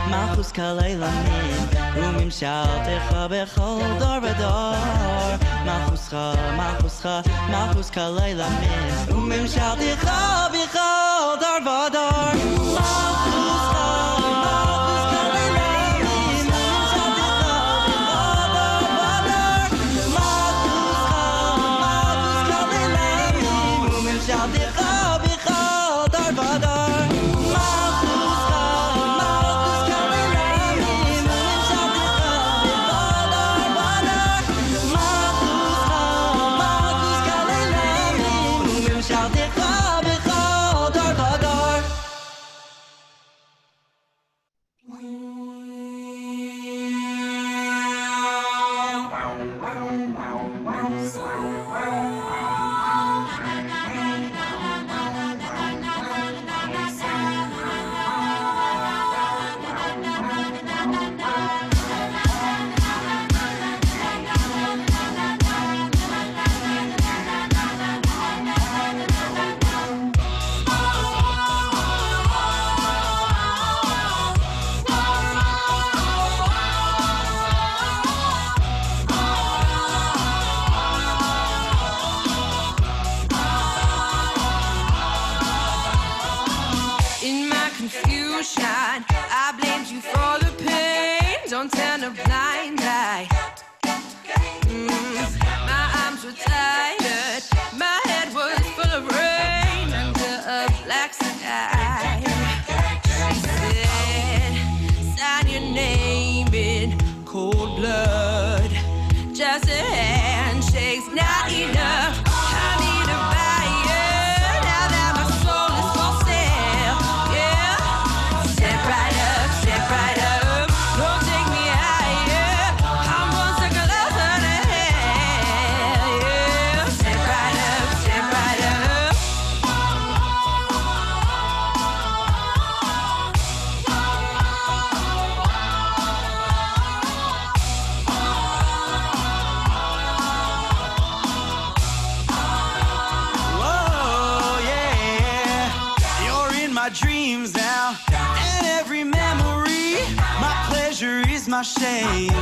מחוסך לילה וממשלתך בכל דור ודור מחוסך לילה וממשלתך בכל דור ודור I blamed you for the pain. Don't turn a blind eye. My arms were tired. My head was full of rain under a black sky. She said, sign your name in cold blood. Just a handshake's not enough. I need a buyer now that my soul is for sale. Yeah, step right up, don't take me higher. I'm one second closer to hell. Yeah, step right up. Dreams now, and every memory, my pleasure is my shame.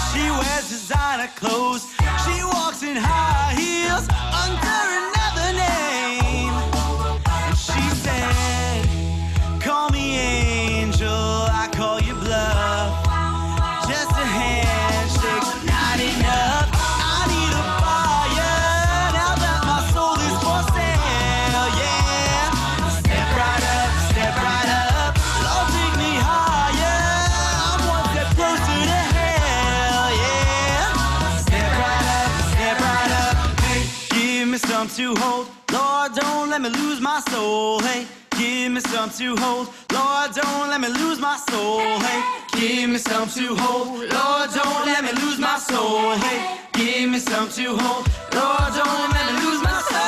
She wears designer clothes, she walks in high heels under another name. And she said, call me angel, I call you bluff. Just a handshake's not enough. I need a buyer now that my soul is for sale. Yeah. Step right up, Lord, take me higher. I'm one step closer to hell, yeah. Step right up, hey, give me some to hold. Lord, don't let me lose my soul, hey. Give me some to hold. Lord, don't let me lose my soul, hey. Give me some to hold. Lord, don't let me lose my soul, hey. Give me some to hold. Lord, don't let me lose my soul.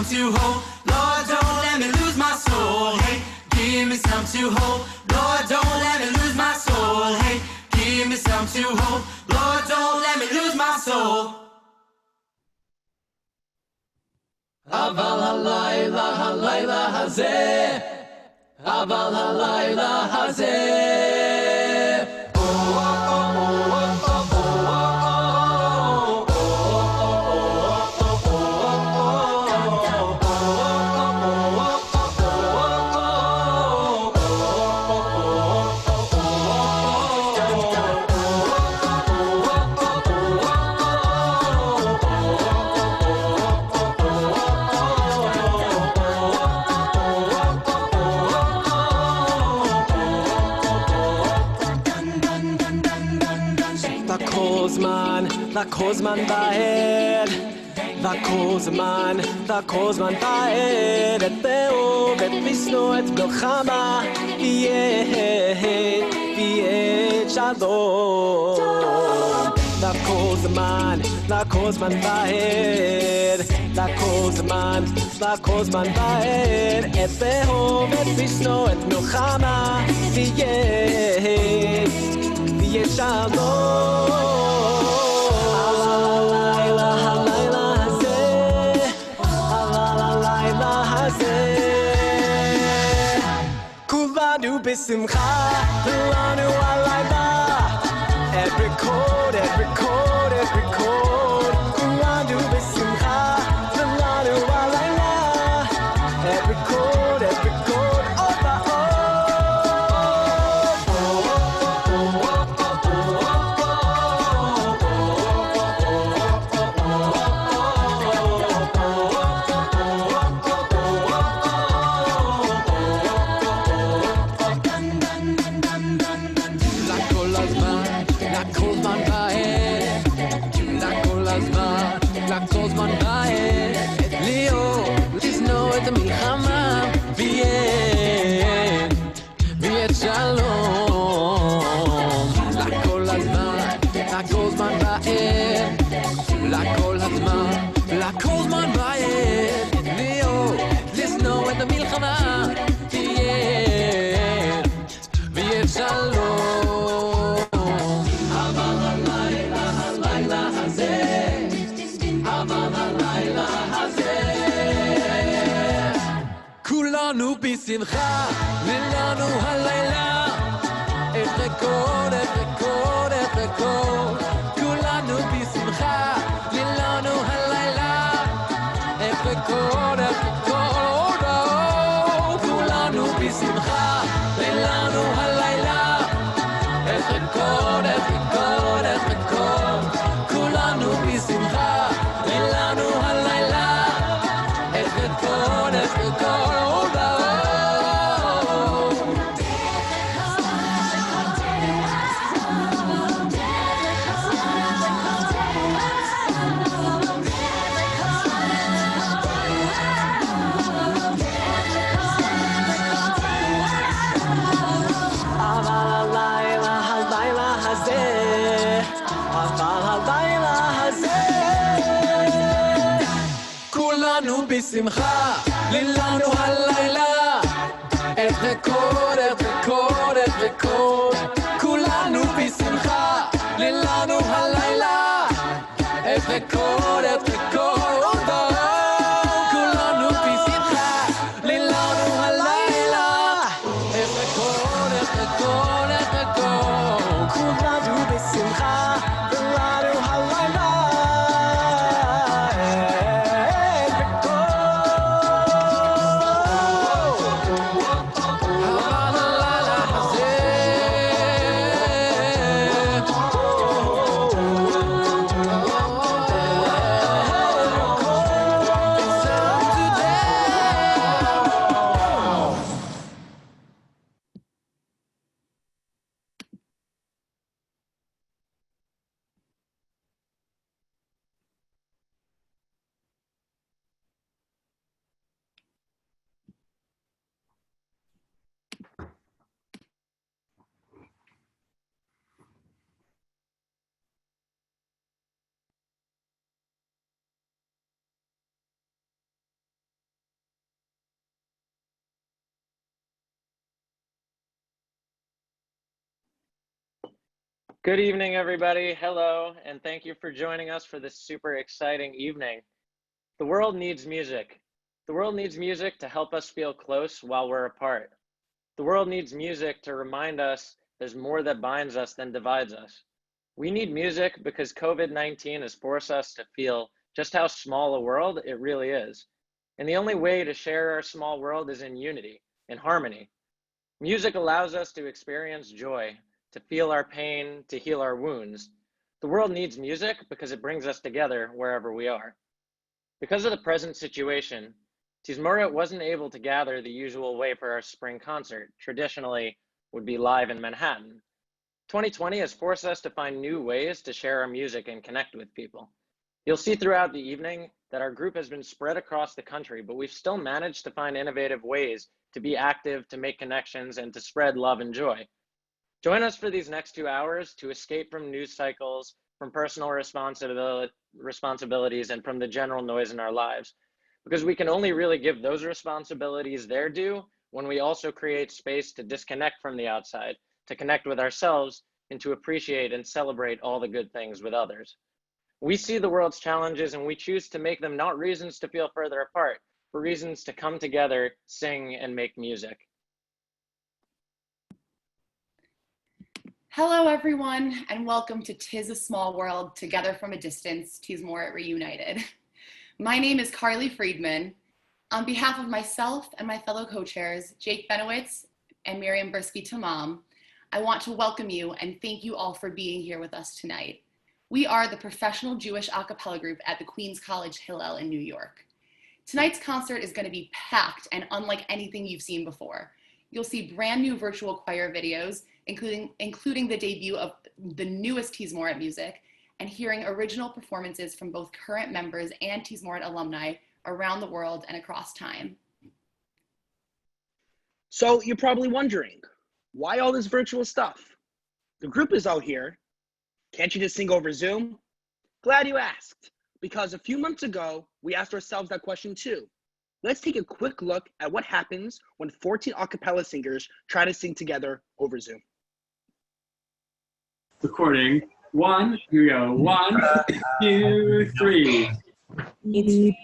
To hold, Lord, don't let me lose my soul. Hey, give me some to hold. Lord, don't let me lose my soul. Hey, give me some to hold. Lord, don't let me lose my soul. אבל הלילה הזה אבל הלילה הזה כל זמן בהד וכל זמן בהד את תאוב את לשנוא את מלחמה ויהיה שלום לכל זמן בהד לכל זמן בהד את תאוב את לשנוא את מלחמה ויהיה שלום כולנו בשמחה, כולנו הלילה אברקוד, כולנו בשמחה, כולנו הלילה אברקוד, עוד לכל זמן בהד להיות לשנוא את המלחמה ויהיה שלום לכל זמן בהד לכל זמן בהד להיות לשנוא את המלחמה ויהיה שלום אבל הלילה הזה כולנו בשמחה, לנו הלילה אברקוד, כולנו בשמחה, לנו הלילה אברקוד, כולנו בשמחה, לנו הלילה אברקוד, כולנו בשמחה לנו הלילה אברקוד, בשמחה, לנו הלילה אברקוד, כולנו בשמחה, לנו הלילה אברקוד, כולנו בשמחה, לנו הלילה אברקוד, כולנו בשמחה, לנו הלילה Good evening, everybody. Hello, and thank you for joining us for this super exciting evening. The world needs music. The world needs music to help us feel close while we're apart. The world needs music to remind us there's more that binds us than divides us. We need music because COVID-19 has forced us to feel just how small a world it really is. And the only way to share our small world is in unity, in harmony. Music allows us to experience joy, to feel our pain, to heal our wounds. The world needs music because it brings us together wherever we are. Because of the present situation, Tizmoret wasn't able to gather the usual way for our spring concert, traditionally would be live in Manhattan. 2020 has forced us to find new ways to share our music and connect with people. You'll see throughout the evening that our group has been spread across the country, but we've still managed to find innovative ways to be active, to make connections, and to spread love and joy. Join us for these next 2 hours to escape from news cycles, from personal responsibilities, and from the general noise in our lives. Because we can only really give those responsibilities their due when we also create space to disconnect from the outside, to connect with ourselves, and to appreciate and celebrate all the good things with others. We see the world's challenges and we choose to make them not reasons to feel further apart, but reasons to come together, sing, and make music. Hello, everyone, and welcome to Tiz A Small World, Together from a Distance, Tizmoret Reunited. My name is Carly Friedman. On behalf of myself and my fellow co-chairs, Jake Benowitz and Miriam Bursky-Tamam, I want to welcome you and thank you all for being here with us tonight. We are the professional Jewish a cappella group at the Queens College Hillel in New York. Tonight's concert is going to be packed and unlike anything you've seen before. You'll see brand new virtual choir videos, including the debut of the newest Tizmoret music, and hearing original performances from both current members and Tizmoret alumni around the world and across time. So you're probably wondering, why all this virtual stuff? The group is out here. Can't you just sing over Zoom? Glad you asked, because a few months ago, we asked ourselves that question too. Let's take a quick look at what happens when 14 a cappella singers try to sing together over Zoom. Recording. 1, here we go. 1, 2, 3. Amen.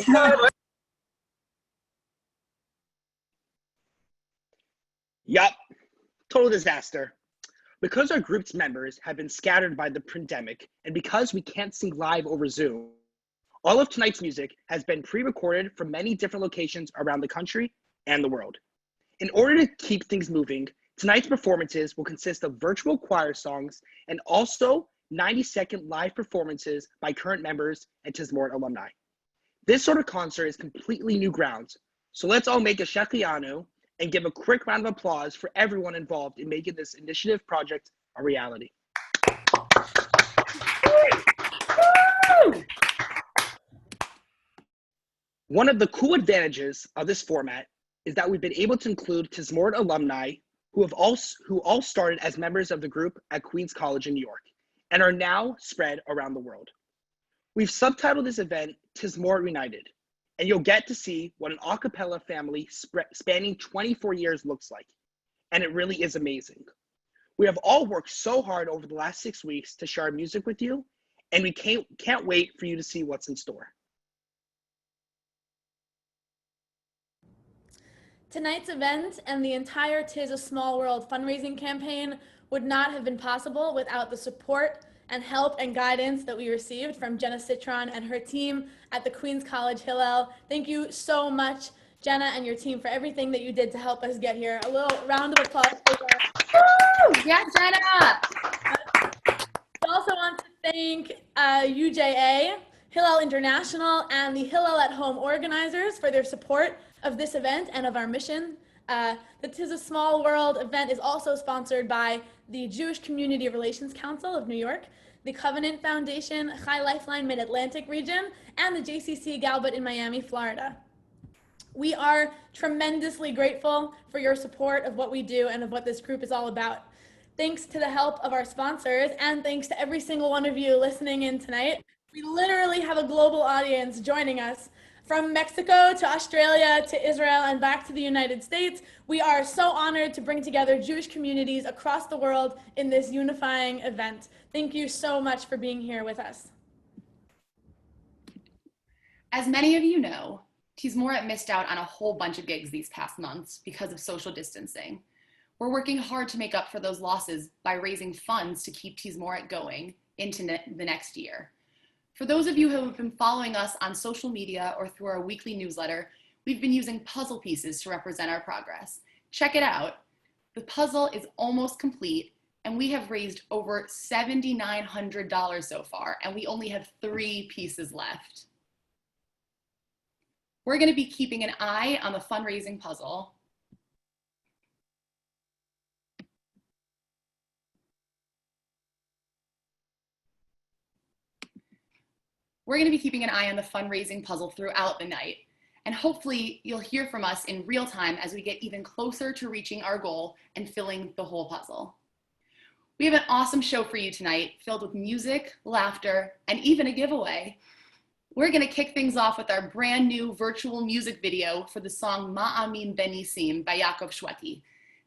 Kol Yup, total disaster. Because our group's members have been scattered by the pandemic, and because we can't sing live over Zoom, all of tonight's music has been pre-recorded from many different locations around the country and the world. In order to keep things moving, tonight's performances will consist of virtual choir songs and also 90-second live performances by current members and Tizmoret alumni. This sort of concert is completely new ground, so let's all make a Shechianu and give a quick round of applause for everyone involved in making this initiative project a reality. One of the cool advantages of this format is that we've been able to include Tizmoret alumni who all started as members of the group at Queens College in New York and are now spread around the world. We've subtitled this event Tizmoret Reunited, and you'll get to see what an a cappella family spanning 24 years looks like, and it really is amazing. We have all worked so hard over the last 6 weeks to share our music with you, and we can't wait for you to see what's in store. Tonight's event and the entire Tiz A Small World fundraising campaign would not have been possible without the support and help and guidance that we received from Jenna Citron and her team at the Queens College Hillel. Thank you so much, Jenna and your team, for everything that you did to help us get here. A little round of applause for that. Woo! Yes, Jenna! I also want to thank UJA, Hillel International, and the Hillel at Home organizers for their support of this event and of our mission. The Tiz A Small World event is also sponsored by the Jewish Community Relations Council of New York, the Covenant Foundation, Chai Lifeline Mid-Atlantic region, and the JCC Galbut in Miami, Florida. We are tremendously grateful for your support of what we do and of what this group is all about. Thanks to the help of our sponsors and thanks to every single one of you listening in tonight. We literally have a global audience joining us from Mexico to Australia to Israel and back to the United States. We are so honored to bring together Jewish communities across the world in this unifying event. Thank you so much for being here with us. As many of you know, Tizmoret missed out on a whole bunch of gigs these past months because of social distancing. We're working hard to make up for those losses by raising funds to keep Tizmoret going into the next year. For those of you who have been following us on social media or through our weekly newsletter, we've been using puzzle pieces to represent our progress. Check it out. The puzzle is almost complete, and we have raised over $7,900 so far, and we only have 3 pieces left. We're going to be keeping an eye on the fundraising puzzle. We're going to be keeping an eye on the fundraising puzzle throughout the night, and hopefully you'll hear from us in real time as we get even closer to reaching our goal and filling the whole puzzle. We have an awesome show for you tonight, filled with music, laughter, and even a giveaway. We're going to kick things off with our brand new virtual music video for the song Ma'amin Benisim by Yaakov Shweti.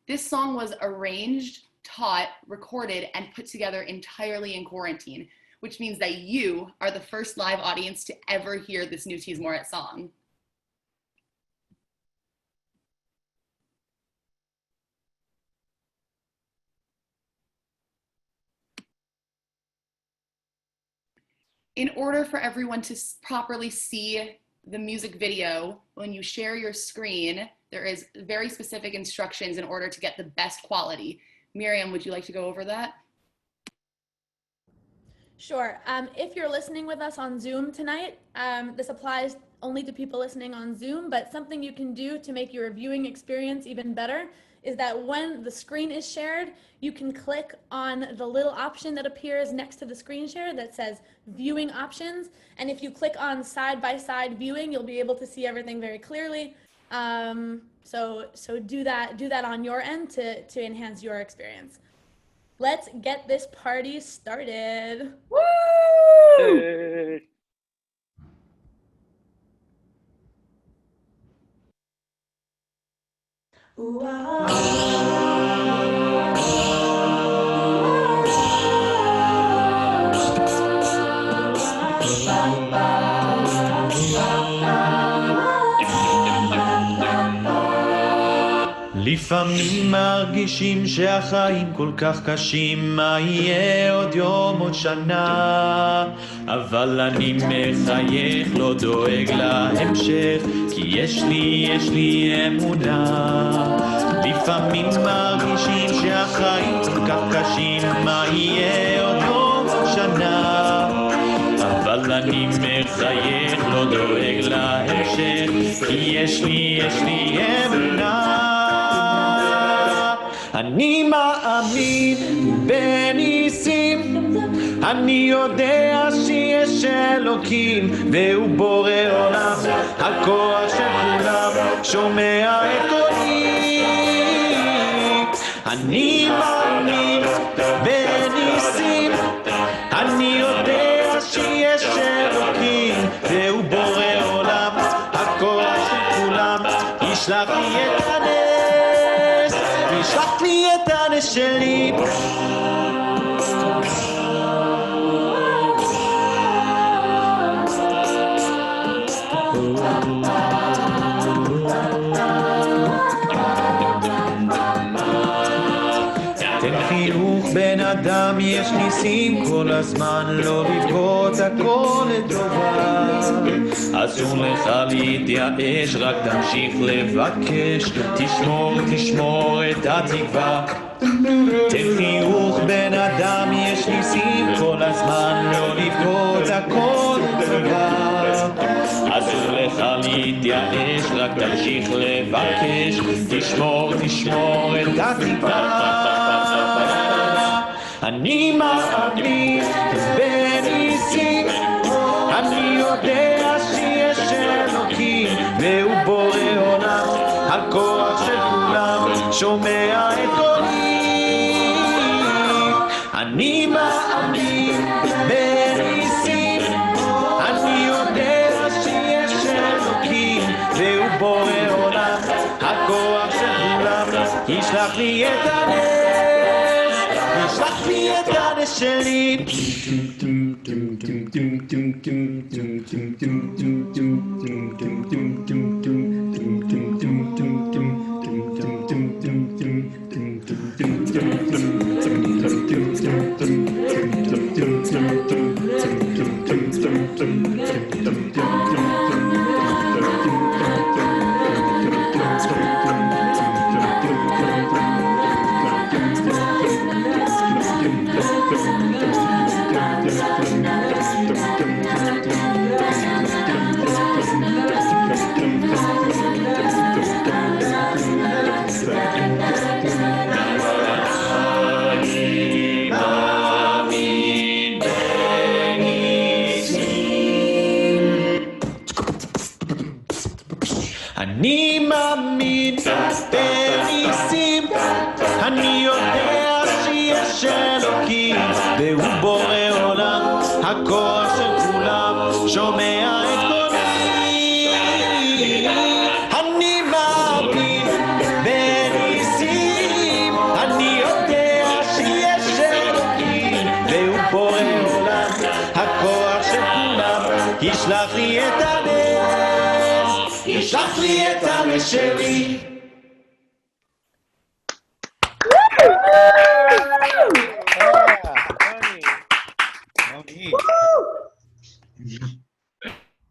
This song was arranged, taught, recorded, and put together entirely in quarantine, which means that you are the first live audience to ever hear this new Tizmoret song. In order for everyone to properly see the music video, when you share your screen, there is very specific instructions in order to get the best quality. Miriam, would you like to go over that? Sure. If you're listening with us on Zoom tonight, this applies only to people listening on Zoom, but something you can do to make your viewing experience even better is that when the screen is shared, you can click on the little option that appears next to the screen share that says viewing options. And if you click on side-by-side viewing, you'll be able to see everything very clearly. So do that on your end to enhance your experience. Let's get this party started. Woo! Hey. לפעמים מרגישים שהחיים כל כך קשים, מה יהיה עוד יום עוד שנה, אבל אני מחייך, לא דואג להמשך, כי יש לי אמונה. לפעמים מרגישים שהחיים כל כך קשים, מה יהיה עוד יום עוד שנה, אבל אני מחייך, לא דואג להמשך, כי יש לי אמונה. אני מאמין בניסים, אני יודע שיש אלוקים והוא בורא עולם, הכוח של כולם שומע את קולי. אני מאמין בניסים, אני יודע שיש אלוקים והוא בורא עולם, הכוח של כולם ישלח לי את הנס, ישלח לי את הנס שלי. תן חיוך בן אדם, יש ניסים כל הזמן, לא לבכות הכל לטובה. אסור לך להתייאש, רק תמשיך לבקש, תשמור את התקווה. תן חיוך בן אדם, יש ניסים כל הזמן, לא לבכות הכל לטובה. אסור לך להתייאש, רק תמשיך לבקש, תשמור את התקווה. אני מאמין בניסים, אני יודע שיש אלוקים והוא בורא אני מאמין בניסים, אני יודע שיש אלוקים והוא בורא עולם, הכוח של כולם ישלח לי את הנס, ישלח לי את הנס שלי. אני מאמין בניסים, אני יודע שיש אלוקים והוא בורא עולם, הכוח של כולם שומע את קולי. אני מאמין בניסים, אני יודע שיש אלוקים והוא בורא עולם, הכוח של כולם ישלח לי את הנס, ישלח לי את הנס שלי.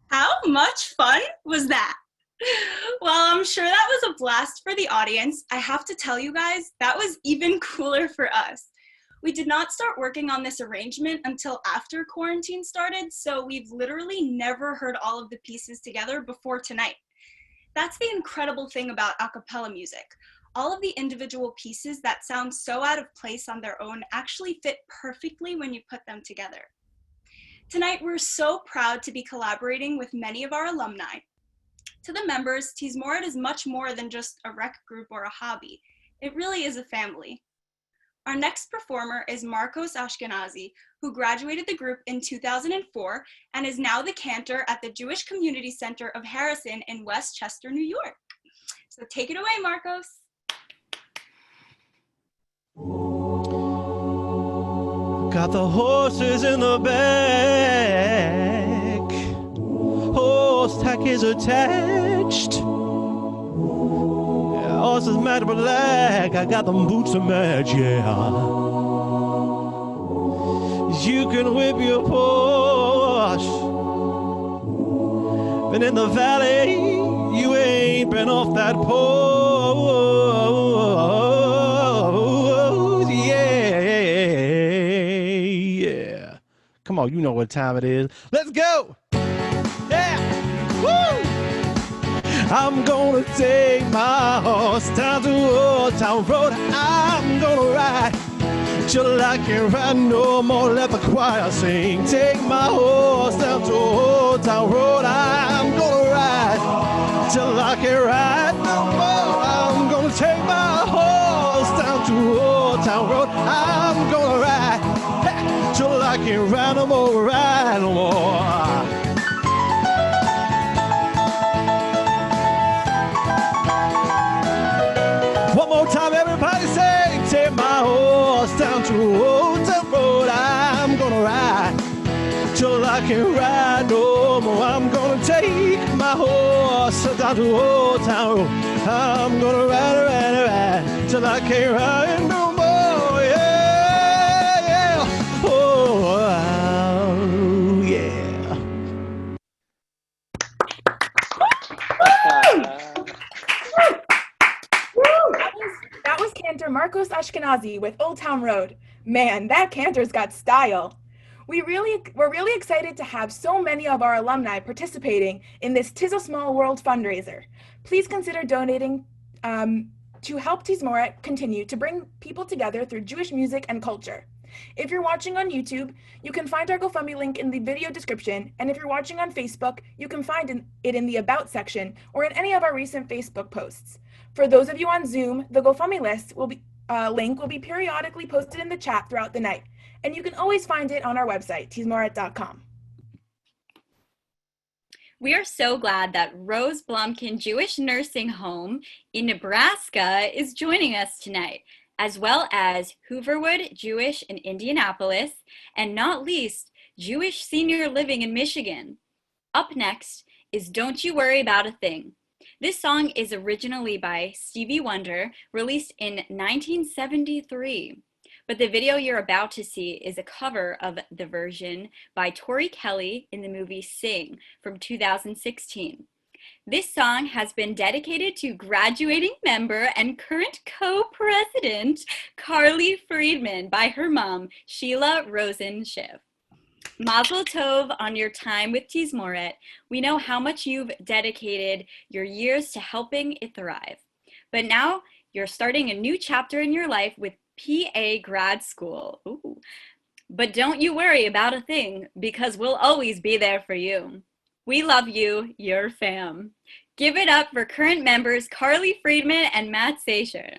How much fun was that? Well, I'm sure that was a blast for the audience. I have to tell you guys, that was even cooler for us. We did not start working on this arrangement until after quarantine started, so we've literally never heard all of the pieces together before tonight. That's the incredible thing about a cappella music. All of the individual pieces that sound so out of place on their own actually fit perfectly when you put them together. Tonight, we're so proud to be collaborating with many of our alumni. To the members, Tizmoret is much more than just a rec group or a hobby. It really is a family. Our next performer is Marcos Ashkenazi, who graduated the group in 2004 and is now the cantor at the Jewish Community Center of Harrison in Westchester, New York. So take it away, Marcos. Got the horses in the back, horse tack is attached. Yeah, horses matte black, I got them boots to match, yeah. You can whip your Porsche, but in the valley, you ain't been off that porch, yeah. Come on, you know what time it is. Let's go! Yeah! Woo! I'm gonna take my horse down to Old Town Road. I'm gonna ride till I can't ride no more. Let the choir sing. Take my horse down to Old Town Road. I'm gonna ride till I can't ride no more. I'm gonna take my horse down to Old Town Road. I'm gonna ride till I can't ride no more, ride no more. One more time, everybody say, take my horse down to Old Town Road. I'm gonna ride till I can't ride no more. I'm gonna take my horse down to Old Town Road. I'm gonna ride till I can't ride no more. Yeah, yeah. Oh, yeah. That was cantor Marcos Ashkenazi with Old Town Road. Man, that cantor's got style. We're really excited to have so many of our alumni participating in this Tiz A Small World fundraiser. Please consider donating to help Tizmoret continue to bring people together through Jewish music and culture. If you're watching on YouTube, you can find our GoFundMe link in the video description, and if you're watching on Facebook, you can find it in the About section or in any of our recent Facebook posts. For those of you on Zoom, the GoFundMe link will be periodically posted in the chat throughout the night. And you can always find it on our website, tizmoret.com. We are so glad that Rose Blumkin Jewish Nursing Home in Nebraska is joining us tonight, as well as Hooverwood Jewish in Indianapolis, and not least, Jewish Senior Living in Michigan. Up next is Don't You Worry About a Thing. This song is originally by Stevie Wonder, released in 1973. But the video you're about to see is a cover of the version by Tori Kelly in the movie Sing from 2016. This song has been dedicated to graduating member and current co-president Carly Friedman by her mom, Sheila Rosenschiff. Mazel Tov on your time with Tizmoret. We know how much you've dedicated your years to helping it thrive. But now you're starting a new chapter in your life with PA grad school. Ooh. But don't you worry about a thing, because we'll always be there for you. We love you, your fam. Give it up for current members Carly Friedman and Matt Sacher.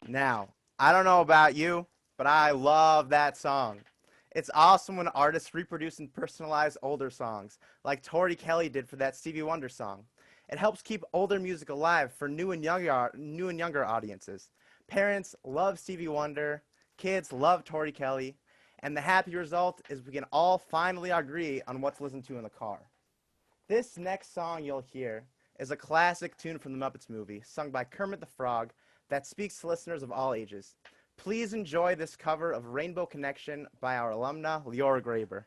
Now, I don't know about you, but I love that song. It's awesome when artists reproduce and personalize older songs, like Tori Kelly did for that Stevie Wonder song. It helps keep older music alive for new and younger audiences. Parents love Stevie Wonder, kids love Tori Kelly, and the happy result is we can all finally agree on what to listen to in the car. This next song you'll hear is a classic tune from the Muppets movie, sung by Kermit the Frog, that speaks to listeners of all ages. Please enjoy this cover of Rainbow Connection by our alumna, Leora Graber.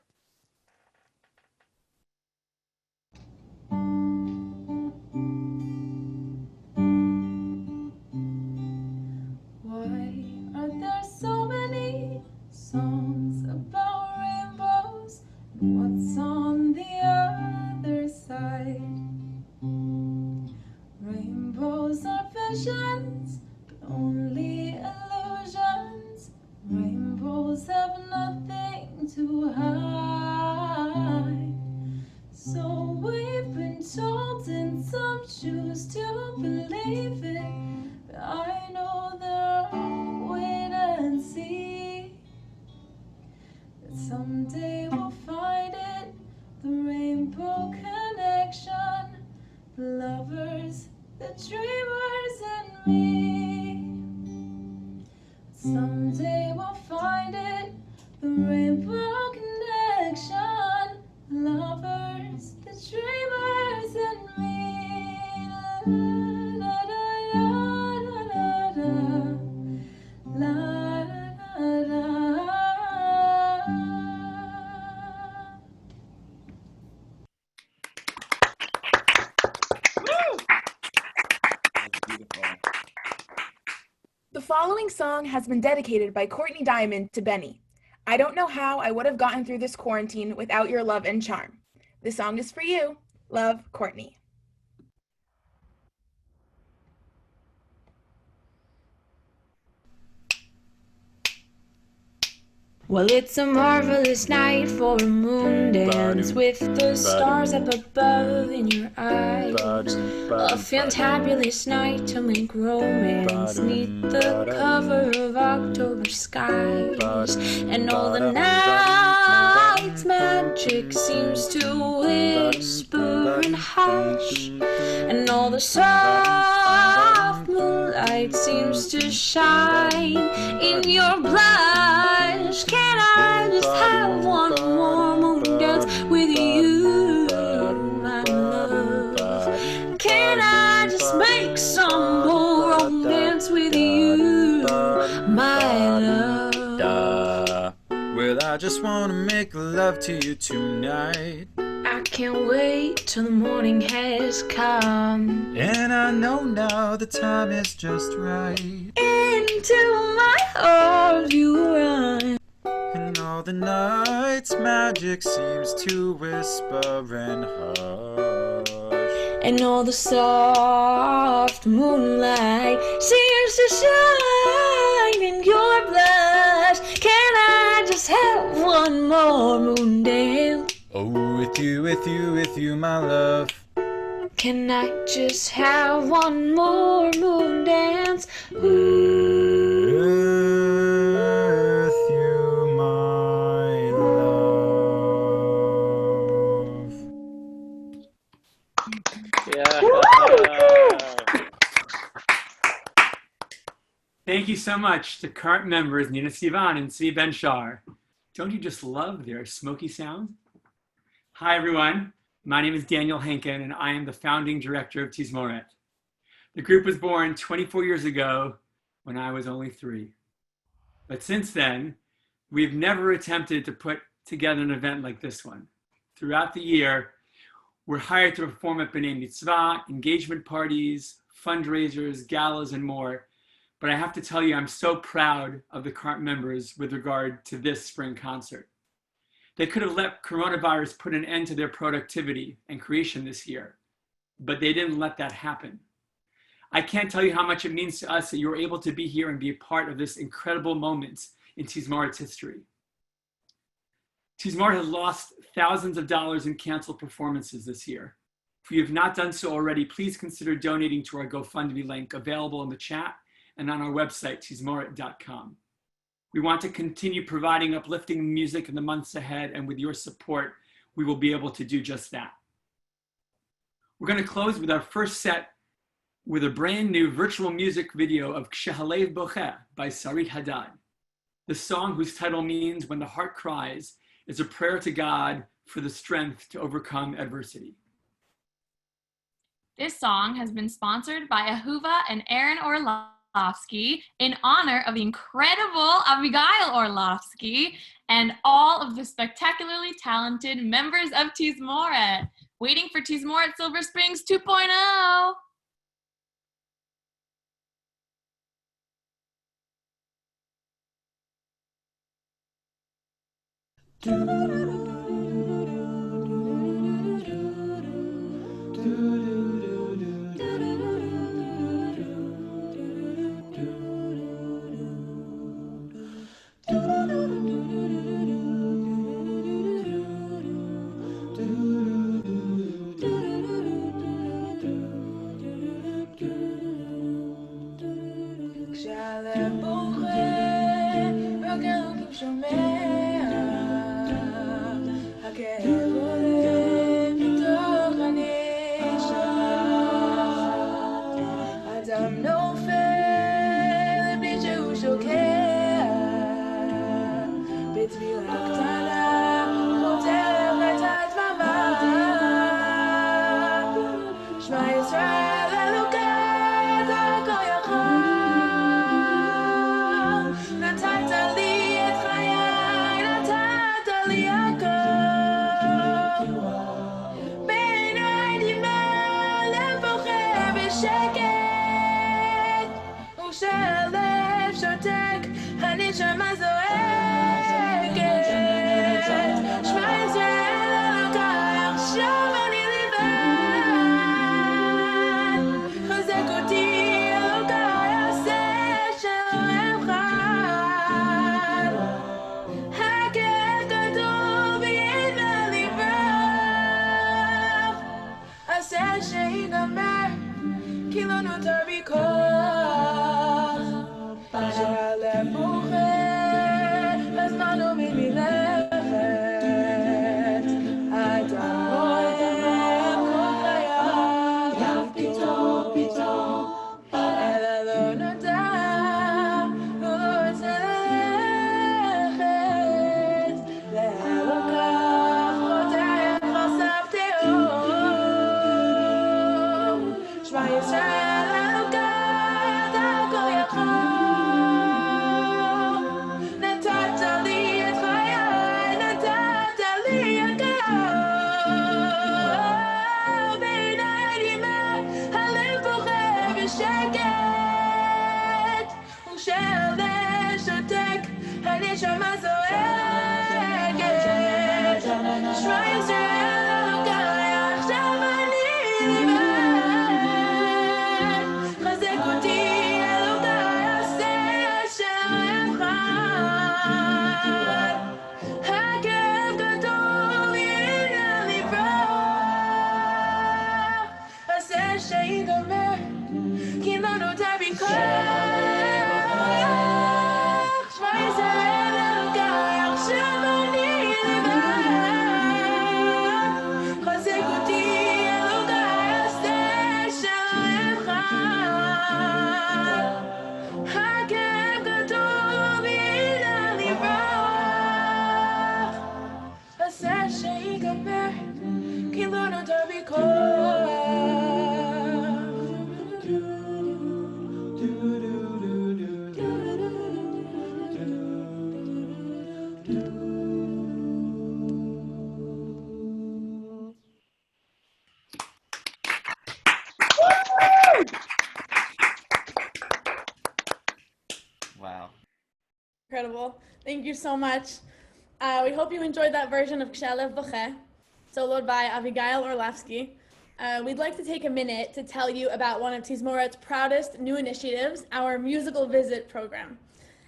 Why are there so many songs about rainbows? And what's on the other side? Rainbows are visions, but only illusions. Rainbows have nothing to hide. So we've been told, and some choose to believe it. But I know they'll wait and see that someday we'll find it, the rainbow connection, the lovers, the dreamers, and me. Someday we'll find it, the rainbow connection, the lovers, the dreamers, and me. La, la, la, la, la, la, la, la, la. following song has been dedicated by Courtney Diamond to Benny. I don't know how I would have gotten through this quarantine without your love and charm. This song is for you. Love, Courtney. Well, it's a marvelous night for a moon dance with the stars up above in your eyes. A fantabulous night to make romance neath the cover of October skies. And all the night's magic seems to whisper and hush. And all the soft moonlight seems to shine in your blush. Can I just have one more moon dance with you, my love? Can I just make some more romance with you, my love? Well, I just wanna make love to you tonight. I can't wait till the morning has come. And I know now the time is just right. Into my arms you run. And all the night's magic seems to whisper and hush. And all the soft moonlight seems to shine in your blush. Can I just have one more moon dance? Oh, with you, my love. Can I just have one more moon dance? With you, my love. Yeah. Thank you so much to current members Nina Sivan and Svi Ben-Shar. Don't you just love their smoky sound? Hi, everyone. My name is Daniel Henkin, and I am the founding director of Tizmoret. The group was born 24 years ago when I was only 3. But since then, we've never attempted to put together an event like this one. Throughout the year, we're hired to perform at B'nai Mitzvah, engagement parties, fundraisers, galas, and more. But I have to tell you, I'm so proud of the current members with regard to this spring concert. They could have let coronavirus put an end to their productivity and creation this year, but they didn't let that happen. I can't tell you how much it means to us that you're able to be here and be a part of this incredible moment in Tizmoret's history. Tizmoret has lost thousands of dollars in canceled performances this year. If you have not done so already, please consider donating to our GoFundMe link available in the chat and on our website, tizmoret.com. We want to continue providing uplifting music in the months ahead, and with your support, we will be able to do just that. We're going to close with our first set with a brand new virtual music video of Kshehalev Bocheh by Sarit Haddad. The song, whose title means When the Heart Cries, is a prayer to God for the strength to overcome adversity. This song has been sponsored by Ahuva and Aaron Orlovsky in honor of the incredible Abigail Orlovsky and all of the spectacularly talented members of Tizmoret. Waiting for Tizmoret Silver Springs 2.0. כשהלב בוכה והגרם שומע, הכאב עולה מתוך הנשמה, אדם נופל בלי שהוא שוקע, בתביעה קטנה חותרת הדממה, שמע ישראל אלוקי הכל יכול, נתת לי את חיי, נתת לי הכל, בעיניי דמעה, לב בוכה בשקט, ושלב שיגמר, כי לא נותר בי כוח, שהלב בוכה, הזמן עומד מלכת, אתה רואה כל חייו, פתאום, אלא לא נודע, הוא לא רוצה ללכת, להלוקח חוטא חשף תהום, שמע ישראל אלוקי אתה הכל יכול, נתת לי את חיי, נתת לי הכל, בעיניי דמעה הלב בוכה בשקט, וכשהלב שותק הנשמה זועקת, שמע ישראל אלוקי עכשיו אני לבד, חזק אותי אלוקי עשה אשר אבחר, הכאב גדול יהיה לברוח, עשה שיגמר כי לא נותר בי כוח, שמע ישראל אלוקי עכשיו אני לבד, חזק אותי אלוקי עשה אשר אבחר, הכאב גדול וידע לברוח, עשה שיגמר כי לא נותר בי כוח. Wow. Incredible. Thank you so much. We hope you enjoyed that version of Kshalev Boche, soloed by Avigail Orlovsky. We'd like to take a minute to tell you about one of Tizmoret's proudest new initiatives, our musical visit program.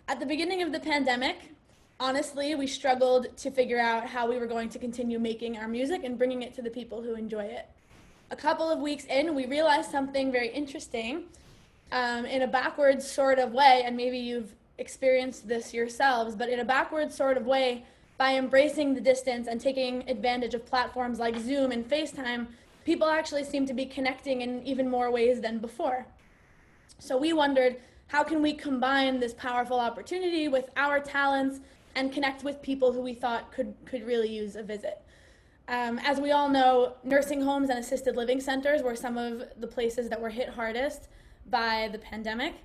At the beginning of the pandemic, honestly, we struggled to figure out how we were going to continue making our music and bringing it to the people who enjoy it. A couple of weeks in, we realized something very interesting in a backwards sort of way, and maybe you've experienced this yourselves, but in a backwards sort of way, by embracing the distance and taking advantage of platforms like Zoom and FaceTime, people actually seem to be connecting in even more ways than before. So we wondered, how can we combine this powerful opportunity with our talents and connect with people who we thought could really use a visit? As we all know, nursing homes and assisted living centers were some of the places that were hit hardest by the pandemic.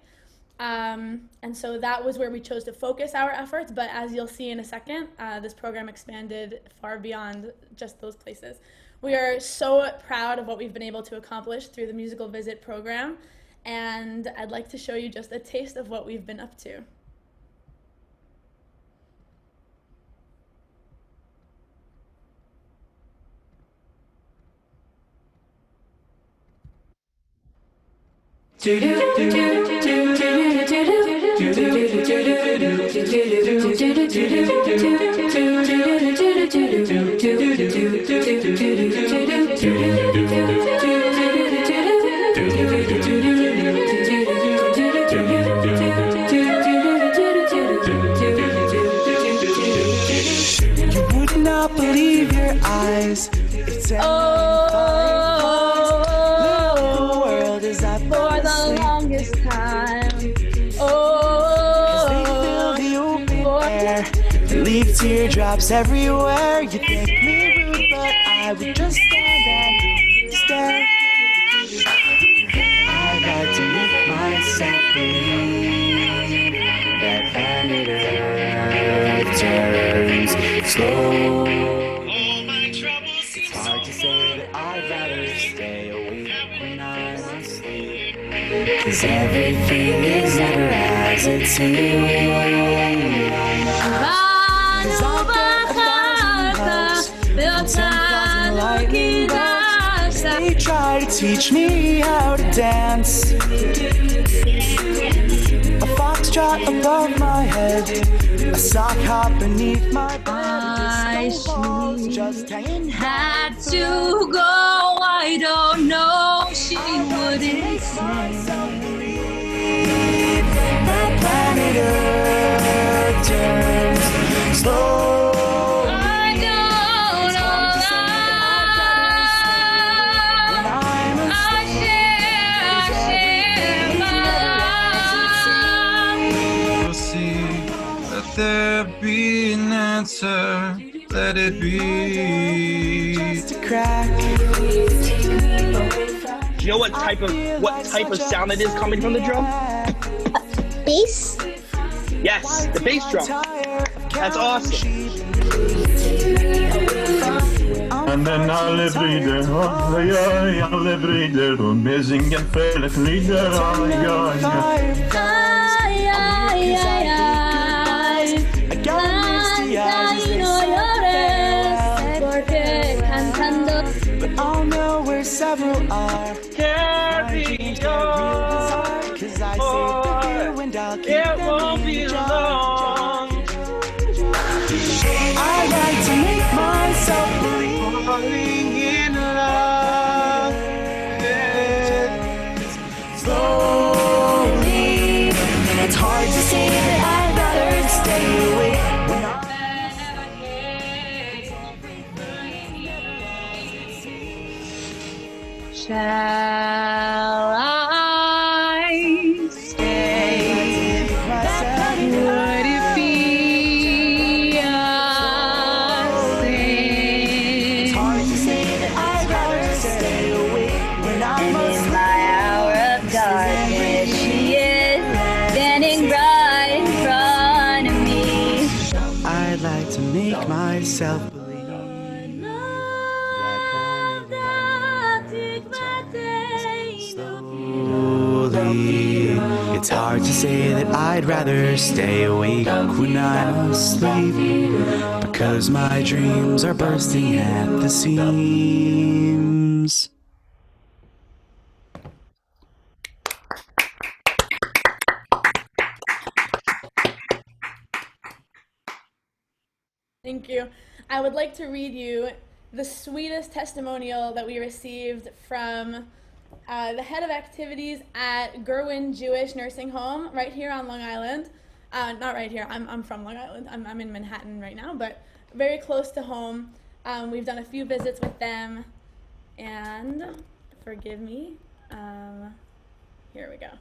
And so that was where we chose to focus our efforts, but as you'll see in a second, this program expanded far beyond just those places. We are so proud of what we've been able to accomplish through the Musical Visit program, and I'd like to show you just a taste of what we've been up to. You would not believe your eyes. It's the world is I For the longest time. Oh, they fill the open air. They leave teardrops everywhere. You think me rude, but I would just stand and stare. I like to make myself believe that planet Earth turns slow. It's hard to say that I'd rather stay awake when I'm asleep, 'cause everything is never as it seems. 'Cause I've got 1,000 hugs, 10,000 lightning bugs. They try to teach me how to dance. A foxtrot above my head, a sock hop beneath my bed. I Just hanging had to go, I don't know let it be. Just a crack. Do you know what type of sound it is coming from the drum? Bass? Yes, the bass drum. That's awesome. En den alle bryter, alle bryter, och mesingen felet lyder, But I'll know where several are. Carry on, 'cause I saved the few and I'll keep them in the jar. I like to make myself believe falling in love. Slowly, and it's hard to say that I'd rather stay away. Shall I stay? Would it be a sin? It's hard to say that I'd rather stay away when I must. In my hour of darkness, she is standing right in front of me. I'd like to make myself believe. Slowly, it's hard to say that I'd rather stay awake when I'm asleep, because my dreams are bursting at the seams. Thank you. I would like to read you the sweetest testimonial that we received from the head of activities at Gerwin Jewish Nursing Home right here on Long Island. Not right here, I'm from Long Island. I'm in Manhattan right now, but very close to home. We've done a few visits with them, and forgive me, here we go.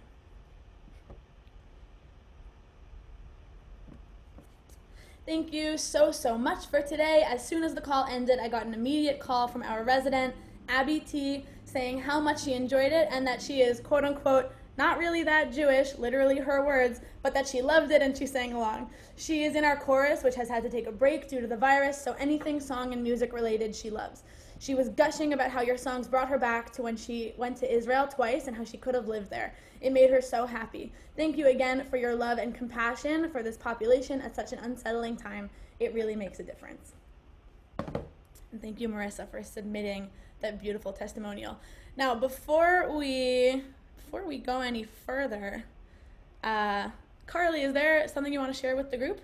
Thank you so much for today. As soon as the call ended, I got an immediate call from our resident, Abby T, saying how much she enjoyed it and that she is, quote unquote, not really that Jewish, literally her words, but that she loved it and she sang along. She is in our chorus, which has had to take a break due to the virus, so anything song and music related she loves. She was gushing about how your songs brought her back to when she went to Israel twice and how she could have lived there. It made her so happy. Thank you again for your love and compassion for this population at such an unsettling time. It really makes a difference. And thank you, Marissa, for submitting that beautiful testimonial. Now, before we go any further, Carly, is there something you want to share with the group?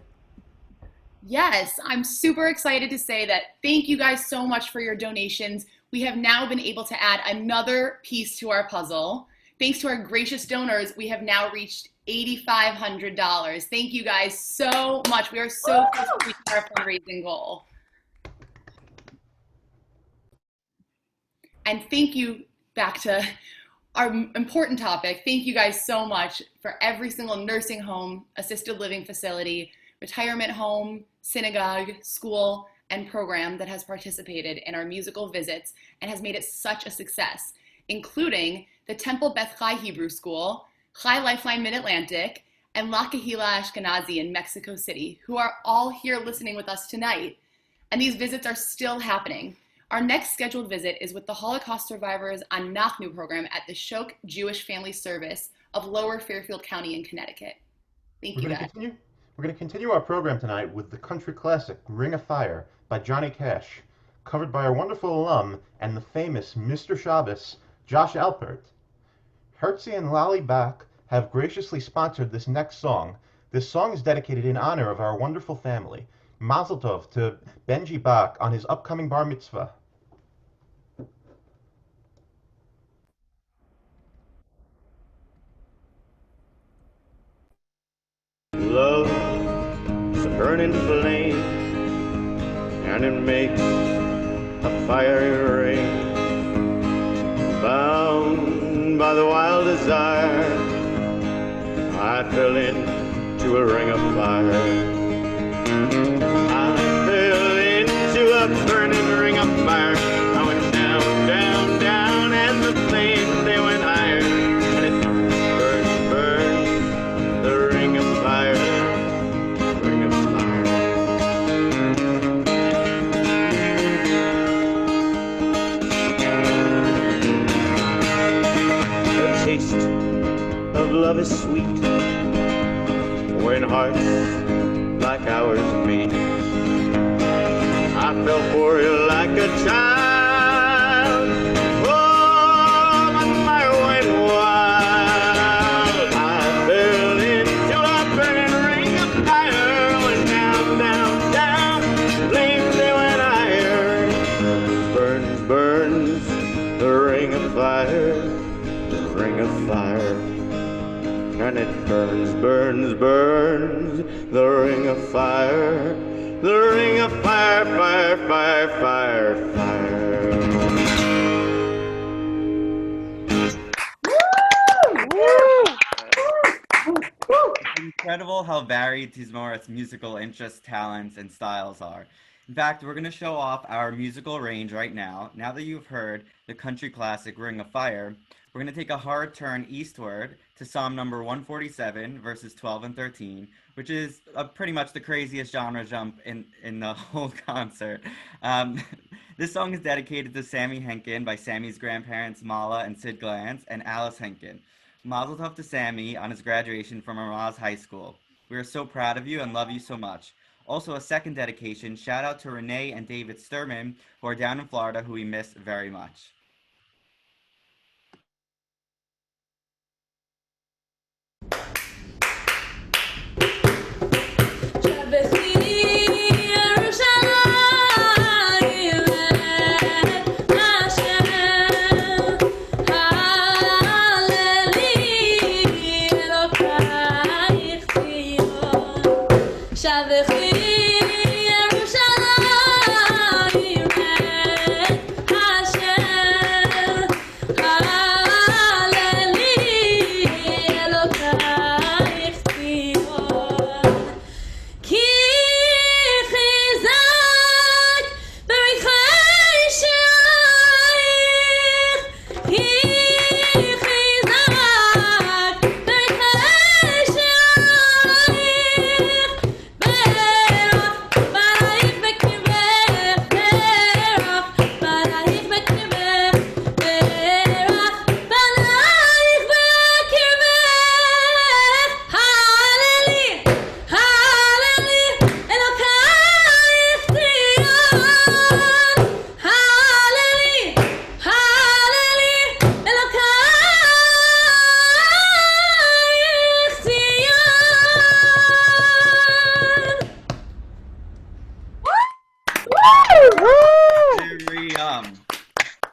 Yes, I'm super excited to say that thank you guys so much for your donations. We have now been able to add another piece to our puzzle. Thanks to our gracious donors, we have now reached $8,500. Thank you guys so much. We are so close to reaching our fundraising goal. And thank you, back to our important topic, thank you guys so much for every single nursing home, assisted living facility, retirement home, synagogue, school, and program that has participated in our musical visits and has made it such a success, including the Temple Beth Chai Hebrew School, Chai Lifeline Mid-Atlantic, and La Kahila Ashkenazi in Mexico City, who are all here listening with us tonight. And these visits are still happening. Our next scheduled visit is with the Holocaust Survivors on Nachnu program at the Shok Jewish Family Service of Lower Fairfield County in Connecticut. Thank you, guys. We're going to continue our program tonight with the country classic Ring of Fire by Johnny Cash, covered by our wonderful alum and the famous Mr. Shabbos, Josh Alpert. Hertzie and Lally Bach have graciously sponsored this next song. This song is dedicated in honor of our wonderful family. Mazel Tov to Benji Bach on his upcoming bar mitzvah. Love is a burning flame, and it makes a fiery rain. Bound by the wild desire, I fell into a ring of fire. I fell into taste of love is sweet when hearts like ours meet. I fell for you like a child. Oh, my fire went wild. I fell into a burning ring of fire. Went down, down, down. Flames they went higher. Burns, burns, the ring of fire. The ring of fire. And it burns, burns, burns, the ring of fire, the ring of fire, fire, fire, fire, fire. It's incredible how varied Tizmoret's musical interests, talents, and styles are. In fact, we're going to show off our musical range right now. Now that you've heard the country classic Ring of Fire, we're going to take a hard turn eastward to Psalm number 147, verses 12 and 13, which is pretty much the craziest genre jump in the whole concert. This song is dedicated to Sammy Henkin by Sammy's grandparents Mala and Sid Glantz and Alice Henkin. Mazel tov to Sammy on his graduation from Ramaz High School. We are so proud of you and love you so much. Also, a second dedication, shout out to Renee and David Sturman, who are down in Florida, who we miss very much.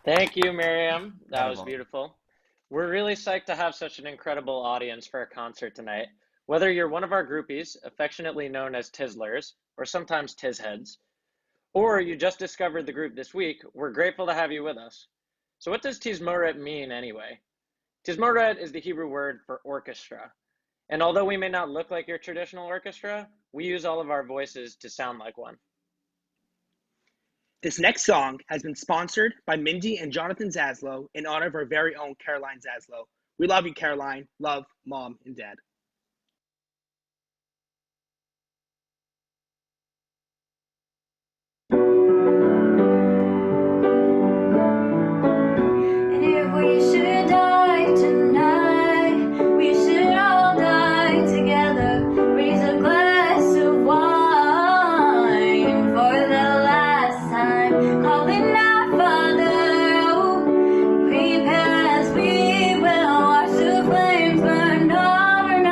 Thank you, Miriam. That was beautiful. We're really psyched to have such an incredible audience for our concert tonight. Whether you're one of our groupies, affectionately known as Tizlers, or sometimes Tizheads, or you just discovered the group this week, we're grateful to have you with us. So what does Tizmoret mean anyway? Tizmoret is the Hebrew word for orchestra. And although we may not look like your traditional orchestra, we use all of our voices to sound like one. This next song has been sponsored by Mindy and Jonathan Zaslow in honor of our very own Caroline Zaslow. We love you, Caroline. Love, Mom and Dad. And if we should die tonight, we should all die together. Raise a glass of wine for the last time. Calling out, Father, oh, prepare as we will watch the flames burn over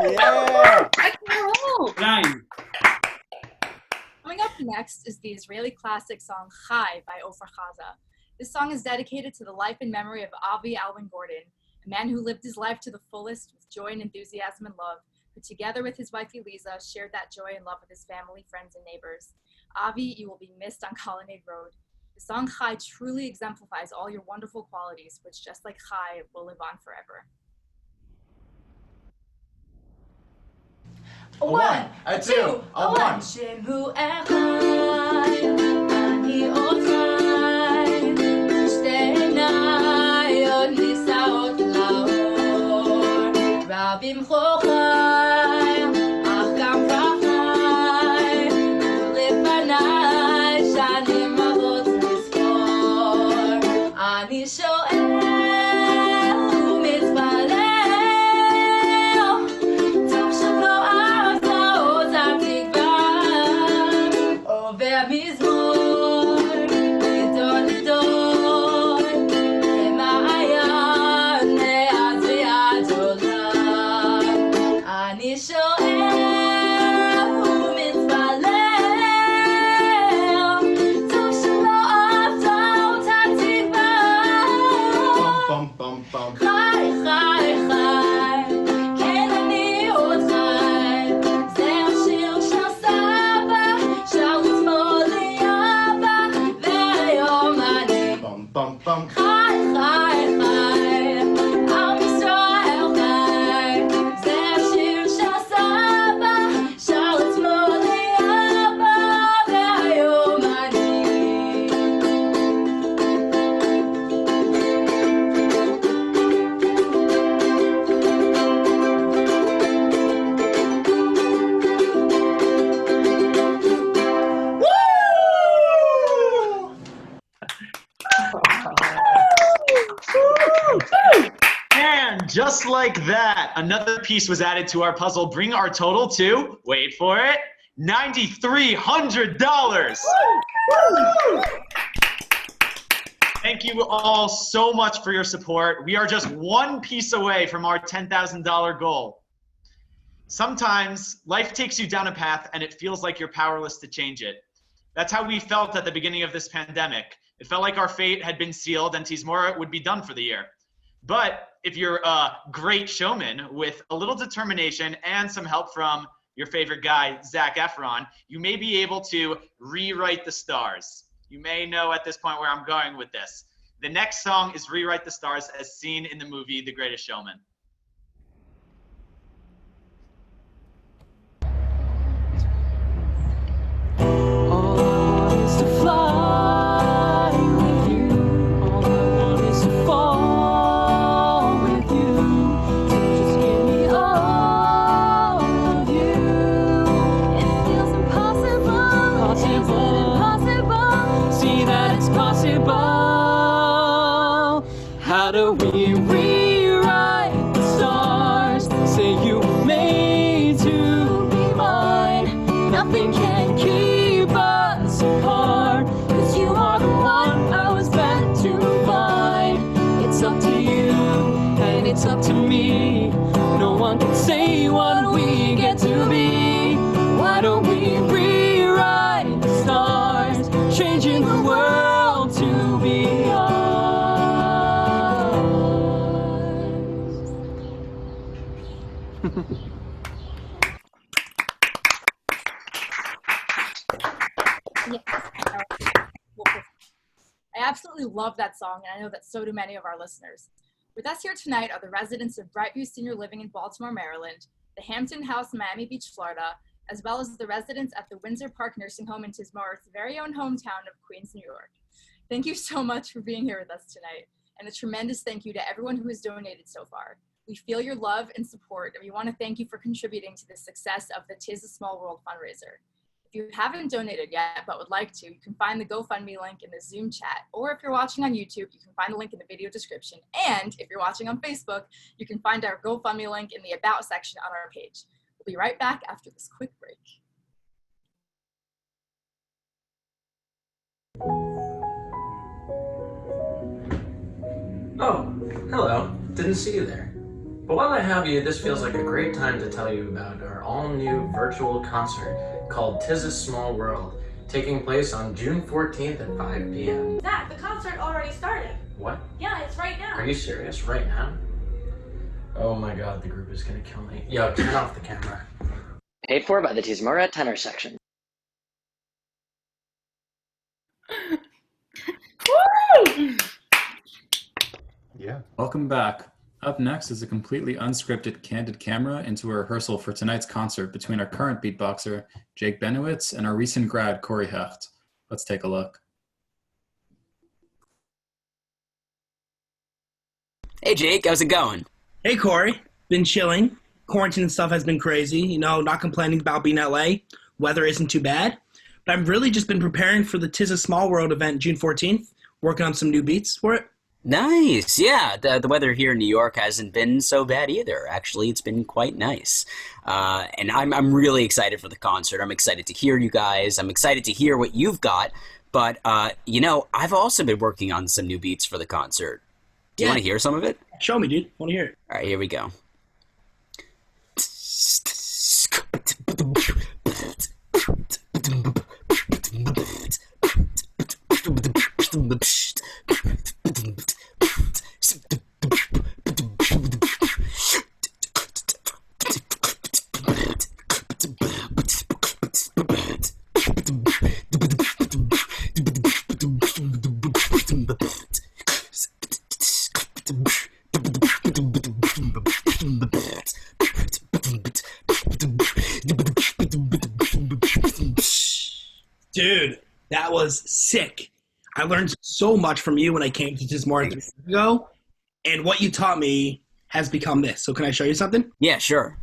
Yeah. Nine. Coming up next is the Israeli classic song Chai by Ofer Chaza. This song is dedicated to the life and memory of Avi Alvin Gordon, a man who lived his life to the fullest with joy and enthusiasm and love, who together with his wife Eliza shared that joy and love with his family, friends, and neighbors. Avi, you will be missed on Colonnade Road. The song Chai truly exemplifies all your wonderful qualities, which just like Chai will live on forever. A one, a two, a one. Shemu echad, ani ochai, shte einayot nisaot laor, rabim chochai, ach gam rachai, ulefanai shanim rabot nizkor, ani shoel umitzvalel, tov shelo arzaot hatikva, over mizmor, lidor lidor, למעיין מאז ועד עולם. אני שואל ומתפלל, טוב שלא אהבת אותה תקווה. חי, חי, חי, כן אני עוד חי, זה השיר של סבא, שר אתמול לי אבא, והיום אני חי, חי, חי, עם ישראל חי, זה השיר של סבא, שר אתמול לי אבא, והיום אני. And just like that, another piece was added to our puzzle, bringing our total to, wait for it, $9,300. Thank you all so much for your support. We are just one piece away from our $10,000 goal. Sometimes life takes you down a path and it feels like you're powerless to change it. That's how we felt at the beginning of this pandemic. It felt like our fate had been sealed and Tizmoret would be done for the year. But if you're a great showman with a little determination and some help from your favorite guy, Zac Efron, you may be able to rewrite the stars. You may know at this point where I'm going with this. The next song is Rewrite the Stars as seen in the movie The Greatest Showman. Is to fly with you. All I want is to fall with you. So just give me all of you. It feels impossible. Is it impossible? See that it's possible. How do we rewrite the stars? Say you were made to be mine. Nothing can keep us apart, 'cause you are the one I was meant to find. It's up to you, and it's up to me. No one can say what we get to be. Why don't we rewrite the stars, changing the world to be ours? I absolutely love that song, and I know that so do many of our listeners. With us here tonight are the residents of Brightview Senior Living in Baltimore, Maryland, the Hampton House in Miami Beach, Florida, as well as the residents at the Windsor Park Nursing Home in Tizmoret's very own hometown of Queens, New York. Thank you so much for being here with us tonight, and a tremendous thank you to everyone who has donated so far. We feel your love and support, and we want to thank you for contributing to the success of the Tiz A Small World fundraiser. If you haven't donated yet but would like to, you can find the GoFundMe link in the Zoom chat, or if you're watching on YouTube, you can find the link in the video description. And if you're watching on Facebook, you can find our GoFundMe link in the About section on our page. We'll be right back after this quick break. Oh, hello. Didn't see you there. But while I have you, this feels like a great time to tell you about our all-new virtual concert called Tiz A Small World, taking place on June 14th at 5 p.m. Zach, the concert already started. What? Yeah, it's right now. Are you serious? Right now? Oh my god, the group is gonna kill me. Yo, turn off the camera. Paid for by the Tizmoret tenor section. Woo! Yeah. Welcome back. Up next is a completely unscripted candid camera into a rehearsal for tonight's concert between our current beatboxer, Jake Benowitz, and our recent grad, Corey Hecht. Let's take a look. Hey Jake, how's it going? Hey Corey, been chilling. Quarantine and stuff has been crazy. You know, not complaining about being in LA. Weather isn't too bad. But I've really just been preparing for the Tiz A Small World event June 14th, working on some new beats for it. Nice, yeah. The weather here in New York hasn't been so bad either. Actually, it's been quite nice. And I'm really excited for the concert. I'm excited to hear you guys. I'm excited to hear what you've got. But, you know, I've also been working on some new beats for the concert. Do you want to hear some of it? Show me, dude. Want to hear it. All right, here we go. Dude, that was sick. I learned so much from you when I came to Tizmoret 3 years ago, and what you taught me has become this. So can I show you something? Yeah, sure.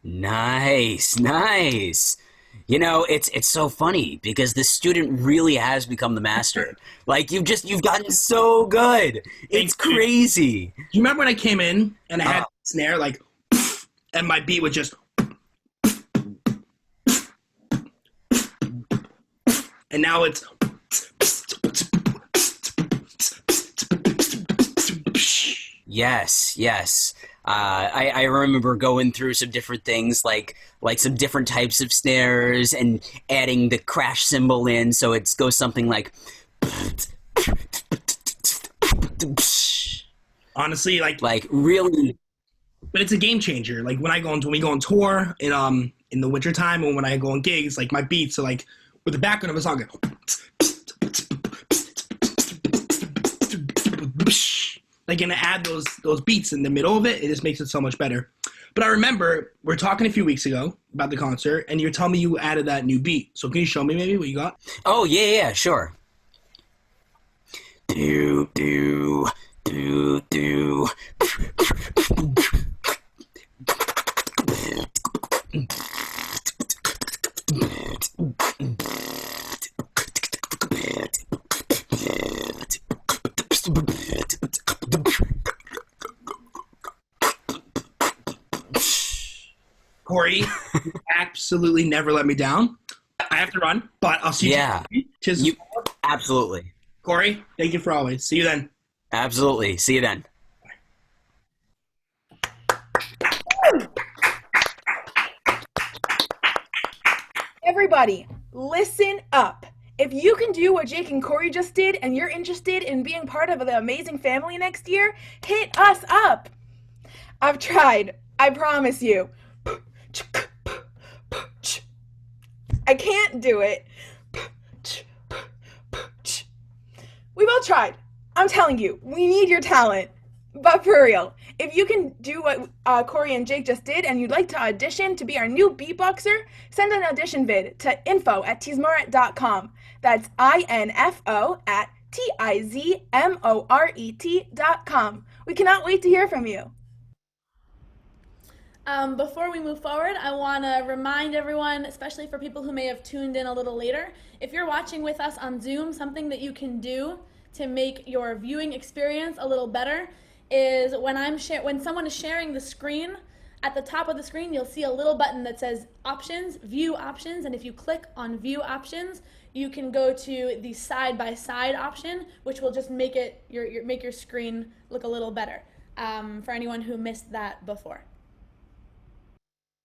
Nice, nice. You know, it's so funny because the student really has become the master. Like you've gotten so good. It's crazy. Do you remember when I came in and I had the snare like, and my beat was just, and now it's. Yes, yes. I remember going through some different things, like some different types of snares and adding the crash cymbal in, so it goes something like. Honestly, like really. But it's a game changer. Like when we go on tour in the winter time, and when I go on gigs, like my beats are like with the background of a song. Like, and to add those beats in the middle of it, it just makes it so much better. But I remember we were talking a few weeks ago about the concert, and you were telling me you added that new beat. So can you show me maybe what you got? Oh, yeah, sure. Do, do, do, do. Corey, you absolutely never let me down. I have to run, but I'll see you. Yeah, absolutely. Corey, thank you for always. See you then. Absolutely. See you then. Everybody, listen up. If you can do what Jake and Corey just did and you're interested in being part of the amazing family next year, hit us up. I've tried. I promise you. I can't do it. We've all tried. I'm telling you, we need your talent. But for real, if you can do what Corey and Jake just did and you'd like to audition to be our new beatboxer, send an audition vid to info@tizmoret.com. That's info@ Tizmoret.com. We cannot wait to hear from you. Before we move forward, I want to remind everyone, especially for people who may have tuned in a little later, if you're watching with us on Zoom, something that you can do to make your viewing experience a little better is when someone is sharing the screen, at the top of the screen you'll see a little button that says Options, View Options, and if you click on View Options, you can go to the side-by-side option, which will just make your screen look a little better for anyone who missed that before.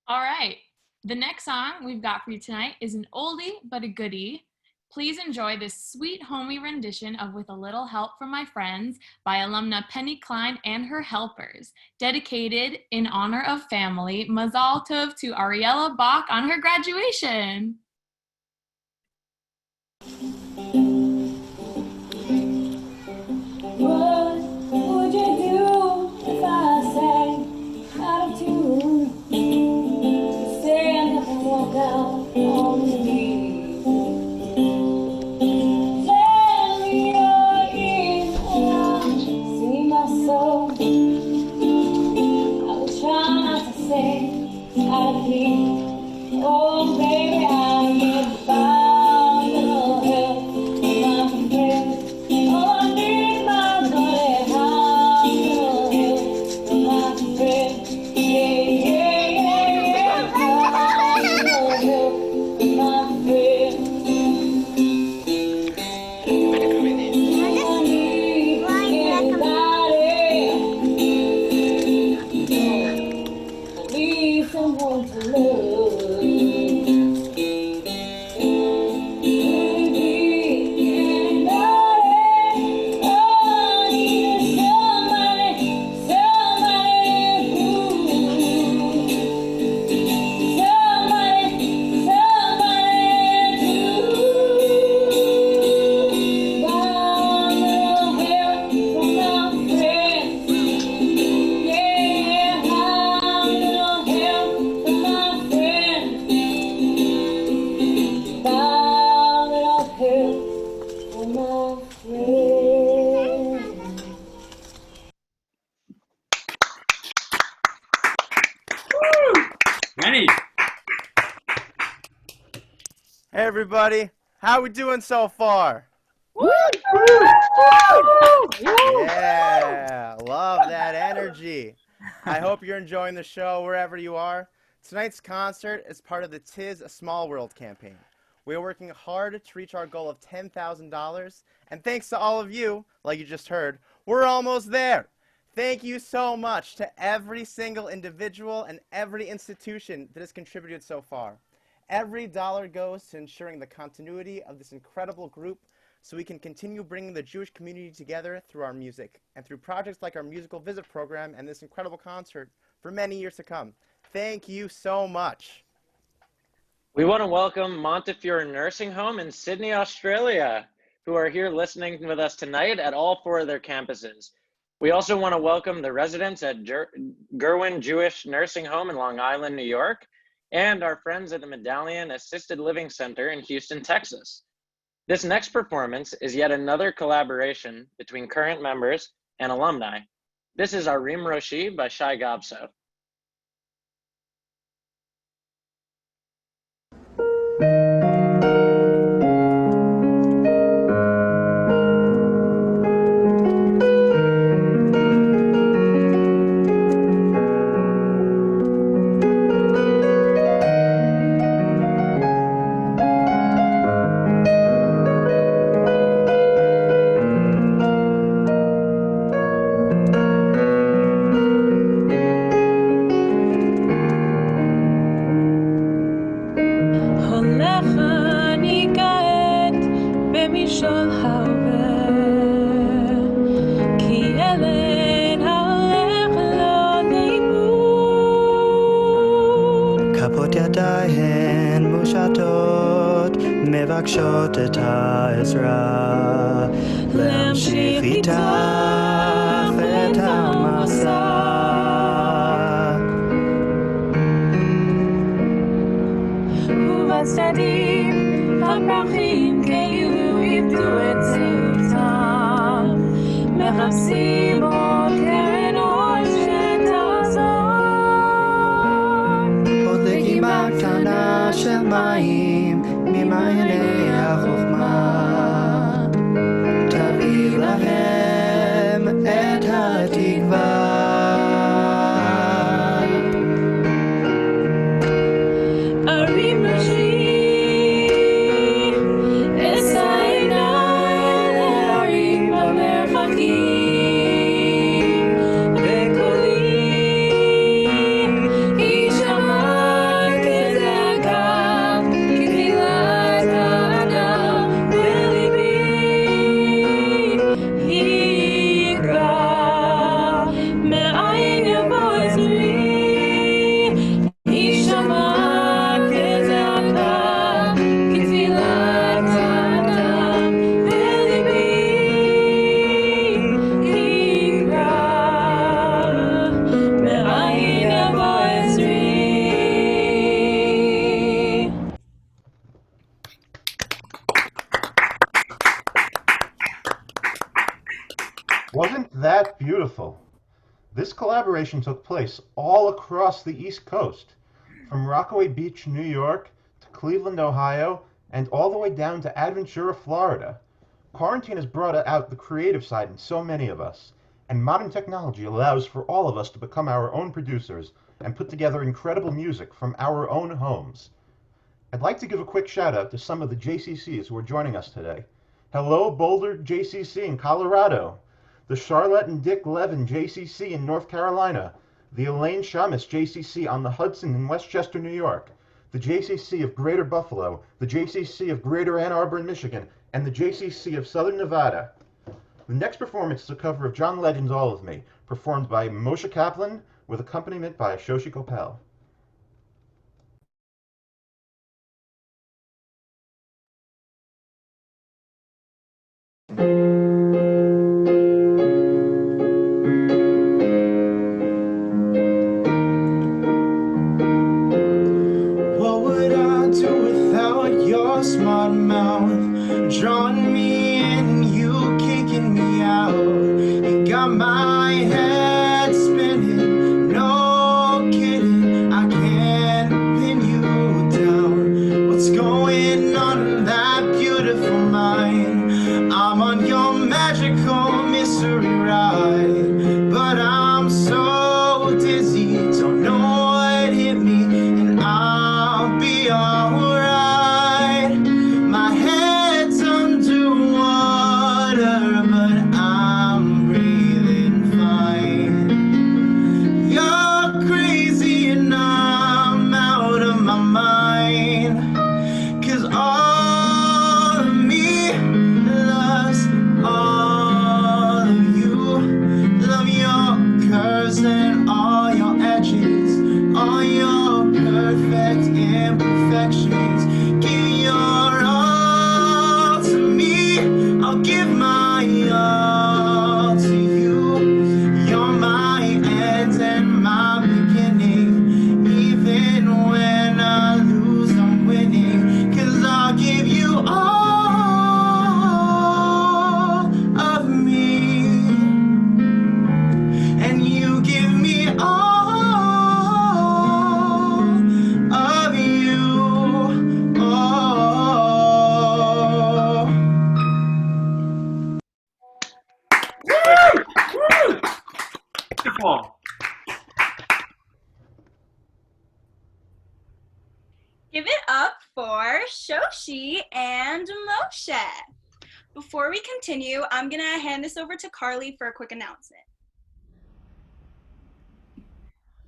All right, the next song we've got for you tonight is an oldie but a goodie. Please enjoy this sweet homey rendition of With a Little Help from My Friends by alumna Penny Klein and her helpers, dedicated in honor of family. Mazal tov to Ariella Bach on her graduation. What would you do if I sang out of tune? Stand up and walk out on the beat. Lend me your ears and I'll sing my soul. I will try not to sing out of key. Oh, baby, I get bound a little help from my friends. Oh, I need my buddy, how little help from my friends. Yeah, yeah, yeah, yeah, how little help from my friends. I need anybody. I need someone to love. Penny. Hey everybody, how we doing so far? Yeah, love that energy. I hope you're enjoying the show wherever you are. Tonight's concert is part of the Tiz A Small World campaign. We are working hard to reach our goal of $10,000, and thanks to all of you, like you just heard, we're almost there. Thank you so much to every single individual and every institution that has contributed so far. Every dollar goes to ensuring the continuity of this incredible group so we can continue bringing the Jewish community together through our music and through projects like our musical visit program and this incredible concert for many years to come. Thank you so much. We want to welcome Montefiore Nursing Home in Sydney, Australia, who are here listening with us tonight at all 4 of their campuses. We also want to welcome the residents at Gerwin Jewish Nursing Home in Long Island, New York, and our friends at the Medallion Assisted Living Center in Houston, Texas. This next performance is yet another collaboration between current members and alumni. This is Arim Roshi by Shai Gabso. מבקשות את העזרה להמשיך איתך את המסע. ובצדדים הפרחים כאילו איבדו את צבעם. מחפשים עוד עוד לגימה קטנה של מים ממעייני החוכמה תביא להם את התקווה הרים ראשי אשא עיניי להרים במרחקים וקולי יישמע כזעקה כתפילת האדם וליבי יקרא מאין יבוא עזרי יישמע כזעקה כתפילת האדם וליבי יקרא מאין יבוא עזרי. Wasn't that beautiful? This collaboration took place all across the East Coast, from Rockaway Beach, New York, to Cleveland, Ohio, and all the way down to Aventura, Florida. Quarantine has brought out the creative side in so many of us, and modern technology allows for all of us to become our own producers and put together incredible music from our own homes. I'd like to give a quick shout out to some of the JCCs who are joining us today. Hello, Boulder JCC in Colorado, the Charlotte and Dick Levin JCC in North Carolina, the Elaine Shamus JCC on the Hudson in Westchester, New York, the JCC of Greater Buffalo, the JCC of Greater Ann Arbor in Michigan, and the JCC of Southern Nevada. The next performance is a cover of John Legend's All of Me, performed by Moshe Kaplan with accompaniment by Shoshi Kopel. What would I do without your smart mouth drawing me in and you kicking me out? You got my head spinning, no kidding, I can't pin you down. What's going on in that beautiful mind? I'm on your magical mystery ride, but I'm so dizzy, don't know what hit me, and I'll be alright. My head's underwater, but I'm breathing fine. You're crazy and I'm out of my mind, 'cause all of me loves all of you. Love your curves and all your edges, all your perfect imperfections. Give your all to me, I'll give my all to you. You're my end and my beginning. Even when I lose, I'm winning, 'cause I'll give you all of me, and you give me all of you. Oh. Beautiful. Give it up for Shoshi and Moshe. Before we continue, I'm going to hand this over to Carly for a quick announcement.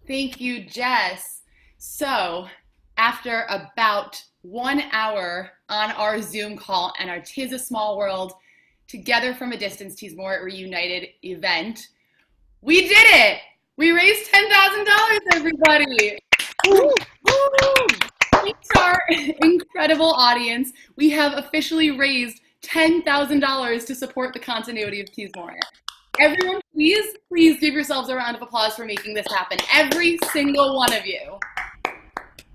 Thank you, Jess. So, after about 1 hour on our Zoom call and our Tiz A Small World Together from a Distance Tizmoret Reunited event, we did it! We raised $10,000, everybody! Woo! Thanks to our incredible audience, we have officially raised $10,000 to support the continuity of Tizmoret. Everyone, please give yourselves a round of applause for making this happen. Every single one of you.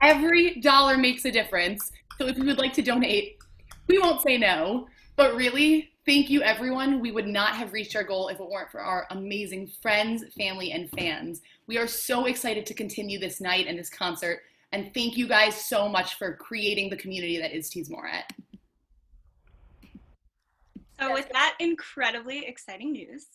Every dollar makes a difference. So if you would like to donate, we won't say no. But really, Thank you, everyone. We would not have reached our goal if it weren't for our amazing friends, family, and fans. We are so excited to continue this night and this concert, and thank you guys so much for creating the community that is Tizmoret. So with that incredibly exciting news,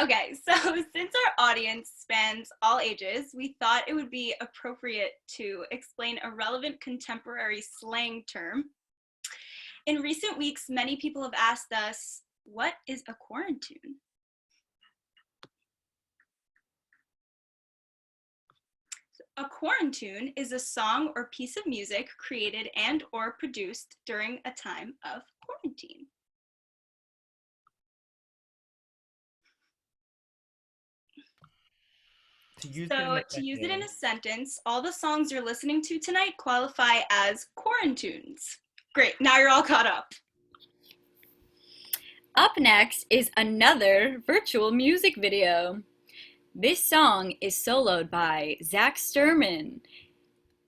okay, so since our audience spans all ages, we thought it would be appropriate to explain a relevant contemporary slang term. In recent weeks, many people have asked us, what is a quarantune? A quarantune is a song or piece of music created and or produced during a time of quarantine. To use it in a sentence, all the songs you're listening to tonight qualify as quarantunes. Great, now you're all caught up. Up next is another virtual music video. This song is soloed by Zach Sturman,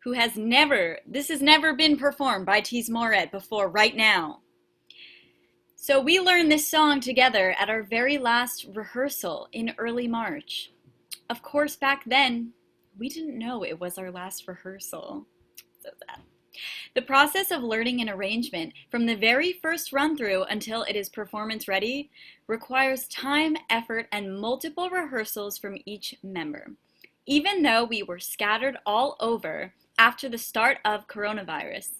who has never been performed by Tizmoret before right now. So we learned this song together at our very last rehearsal in early March. Of course, back then, we didn't know it was our last rehearsal. So sad. The process of learning an arrangement from the very first run-through until it is performance ready requires time, effort, and multiple rehearsals from each member. Even though we were scattered all over after the start of coronavirus,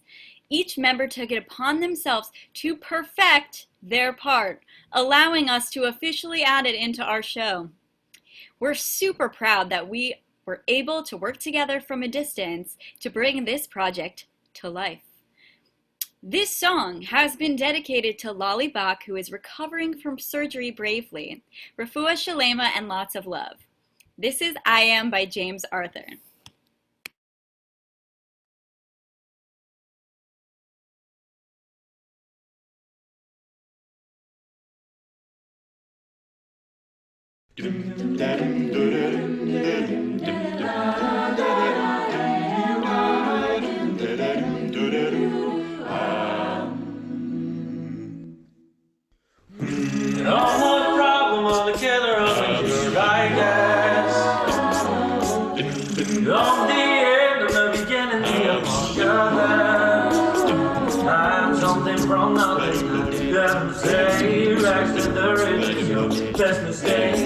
each member took it upon themselves to perfect their part, allowing us to officially add it into our show. We're super proud that we were able to work together from a distance to bring this project to life. This song has been dedicated to Lolly Bach, who is recovering from surgery bravely. Refuah Shalema and lots of love. This is I Am by James Arthur. All the problem on the killer of the cure, I guess. From the end of the beginning, the apocalypse. I'm something from nothing, I did ever say. Rags to the riches, your best mistake.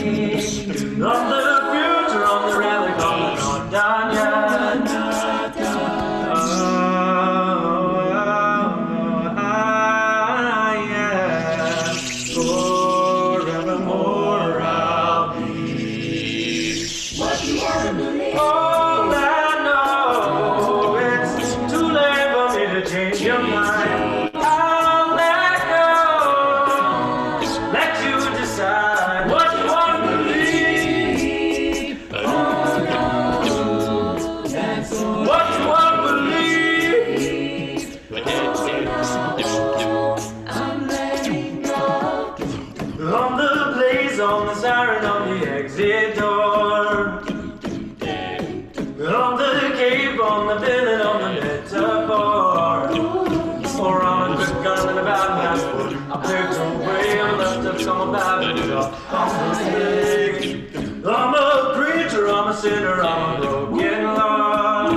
On the future, on the relic, on the not done yet. I'm a preacher, I'm a sinner, I'm a broken love.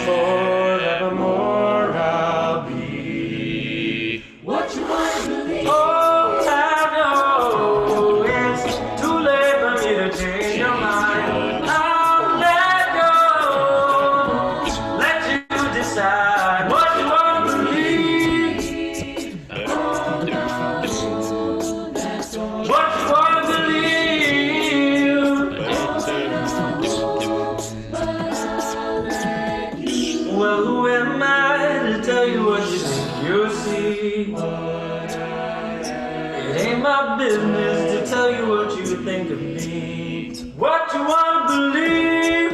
Forevermore I'll be what you want to believe. Oh, I know it's too late for me to change your mind. I'll let go, let you decide what you want to believe. What you want to believe. Well, who am I to tell you what you think you see? It ain't my business to tell you what you think of me. What you want to believe.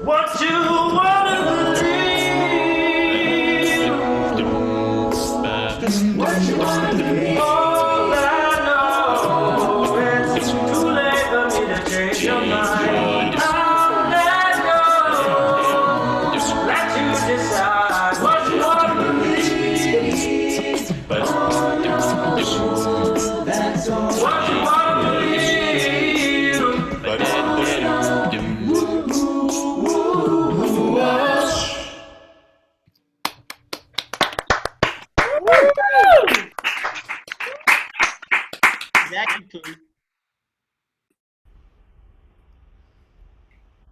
What you want to believe. What you want to believe. All I know my mind. I'll let go. Let you decide what you want to believe. But oh no, that's all. What you want to believe. But oh no.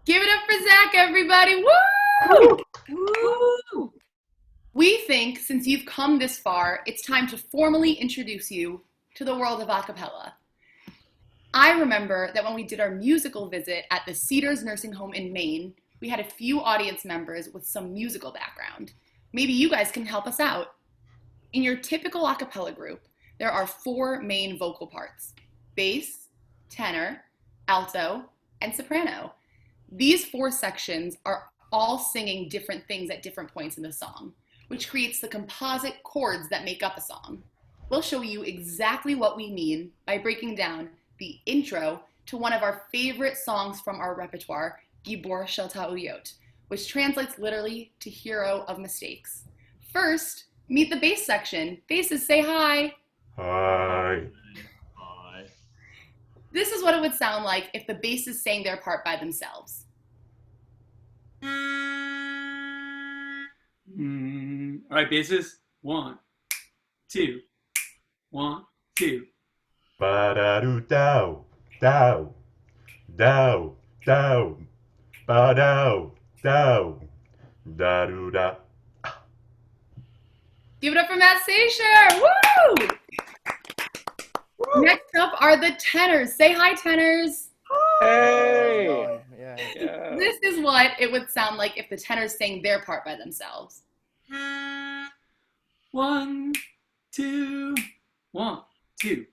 Give it up for Zach, everybody. Woo! We think since you've come this far, it's time to formally introduce you to the world of a cappella. I remember that when we did our musical visit at the Cedars Nursing Home in Maine, we had a few audience members with some musical background. Maybe you guys can help us out. In your typical a cappella group, there are 4 main vocal parts: bass, tenor, alto, and soprano. These 4 sections are all singing different things at different points in the song, which creates the composite chords that make up a song. We'll show you exactly what we mean by breaking down the intro to one of our favorite songs from our repertoire, Gibor Shel Ta'uyot, which translates literally to hero of mistakes. First, meet the bass section. Basses, say hi. Hi. This is what it would sound like if the basses sang their part by themselves. All right, basses. 1, 2, 1, 2. Ba-da-doo-dow, dow, dow, dow, ba-dow, dow, da-doo-da. Give it up for Matt Sasher. Woo! Next up are the tenors. Say hi, tenors. Hey! This is what it would sound like if the tenors sang their part by themselves. 1, 2, 1, 2.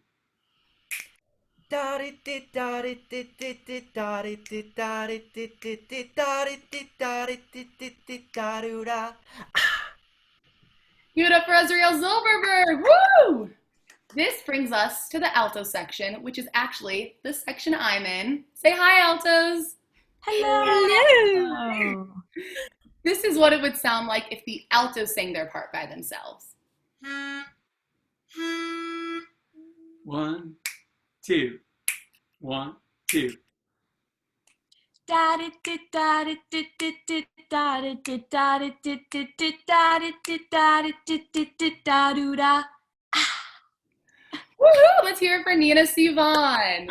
Give it up for Azriel Zilberberg. Woo! This brings us to the alto section, which is actually the section I'm in. Say hi, altos. Hello. This is what it would sound like if the altos sang their part by themselves. 1, 2, 1, 2. Woohoo! Let's hear it for Nina Sivan.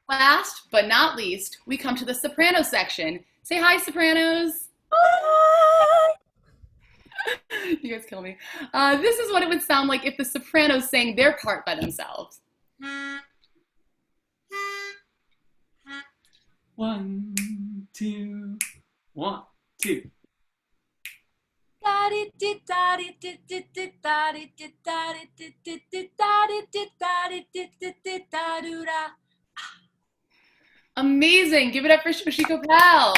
Last but not least, we come to the soprano section. Say hi, sopranos. You guys kill me. This is what it would sound like if the sopranos sang their part by themselves. 1, 2, 1, 2. Amazing. Give it up for Shoshiko Pal.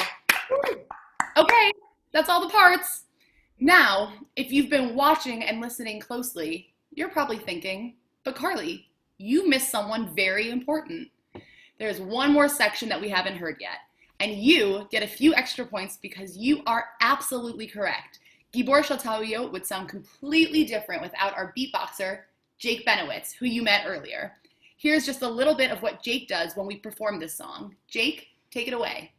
Okay, that's all the parts. Now, if you've been watching and listening closely, you're probably thinking, but Carly, you missed someone very important. There's one more section that we haven't heard yet, and you get a few extra points because you are absolutely correct. Gibor Shel Ta'uyot would sound completely different without our beatboxer, Jake Benowitz, who you met earlier. Here's just a little bit of what Jake does when we perform this song. Jake, take it away.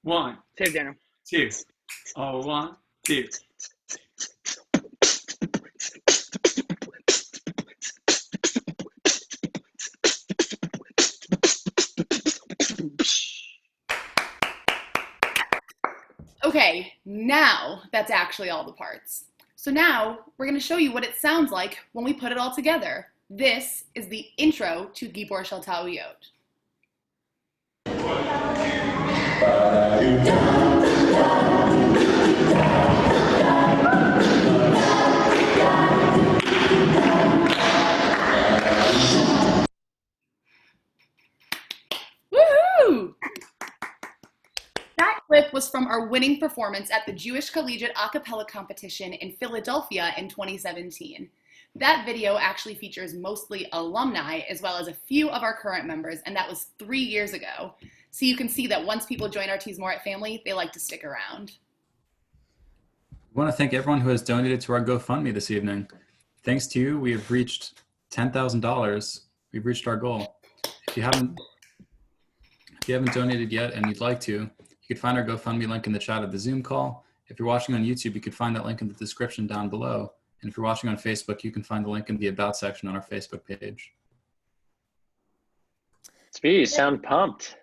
1. Say it, Daniel. 2. Oh, 1, 2. Okay, now that's actually all the parts. So now we're going to show you what it sounds like when we put it all together. This is the intro to Gibor Shel Ta'uyot. Woohoo! That clip was from our winning performance at the Jewish Collegiate A Cappella Competition in Philadelphia in 2017. That video actually features mostly alumni as well as a few of our current members, and that was 3 years ago. So you can see that once people join our Tizmoret family, they like to stick around. We want to thank everyone who has donated to our GoFundMe this evening. Thanks to you, we have reached $10,000. We've reached our goal. If you haven't donated yet and you'd like to, you could find our GoFundMe link in the chat of the Zoom call. If you're watching on YouTube, you could find that link in the description down below. And if you're watching on Facebook, you can find the link in the About section on our Facebook page. Spee, you sound pumped.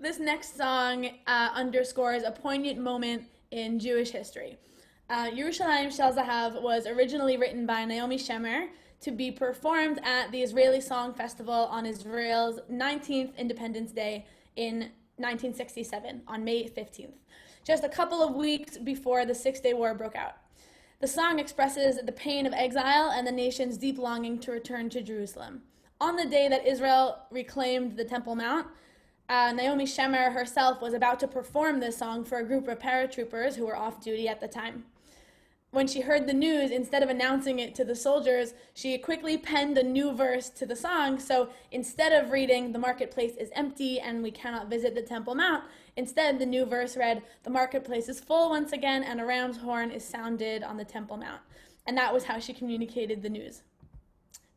This next song underscores a poignant moment in Jewish history. Yerushalayim Shel Zahav was originally written by Naomi Shemer to be performed at the Israeli Song Festival on Israel's 19th Independence Day in 1967, on May 15th, just a couple of weeks before the Six-Day War broke out. The song expresses the pain of exile and the nation's deep longing to return to Jerusalem. On the day that Israel reclaimed the Temple Mount, Naomi Shemer herself was about to perform this song for a group of paratroopers who were off duty at the time. When she heard the news, instead of announcing it to the soldiers, she quickly penned a new verse to the song. So instead of reading, "The marketplace is empty and we cannot visit the Temple Mount," instead the new verse read, "The marketplace is full once again and a ram's horn is sounded on the Temple Mount." And that was how she communicated the news.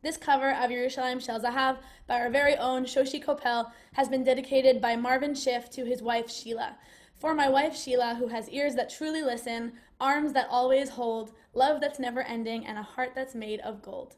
This cover of Yerushalayim Shel Zahav by our very own Shoshi Kopel has been dedicated by Marvin Schiff to his wife Sheila. For my wife Sheila, who has ears that truly listen, arms that always hold, love that's never ending, and a heart that's made of gold.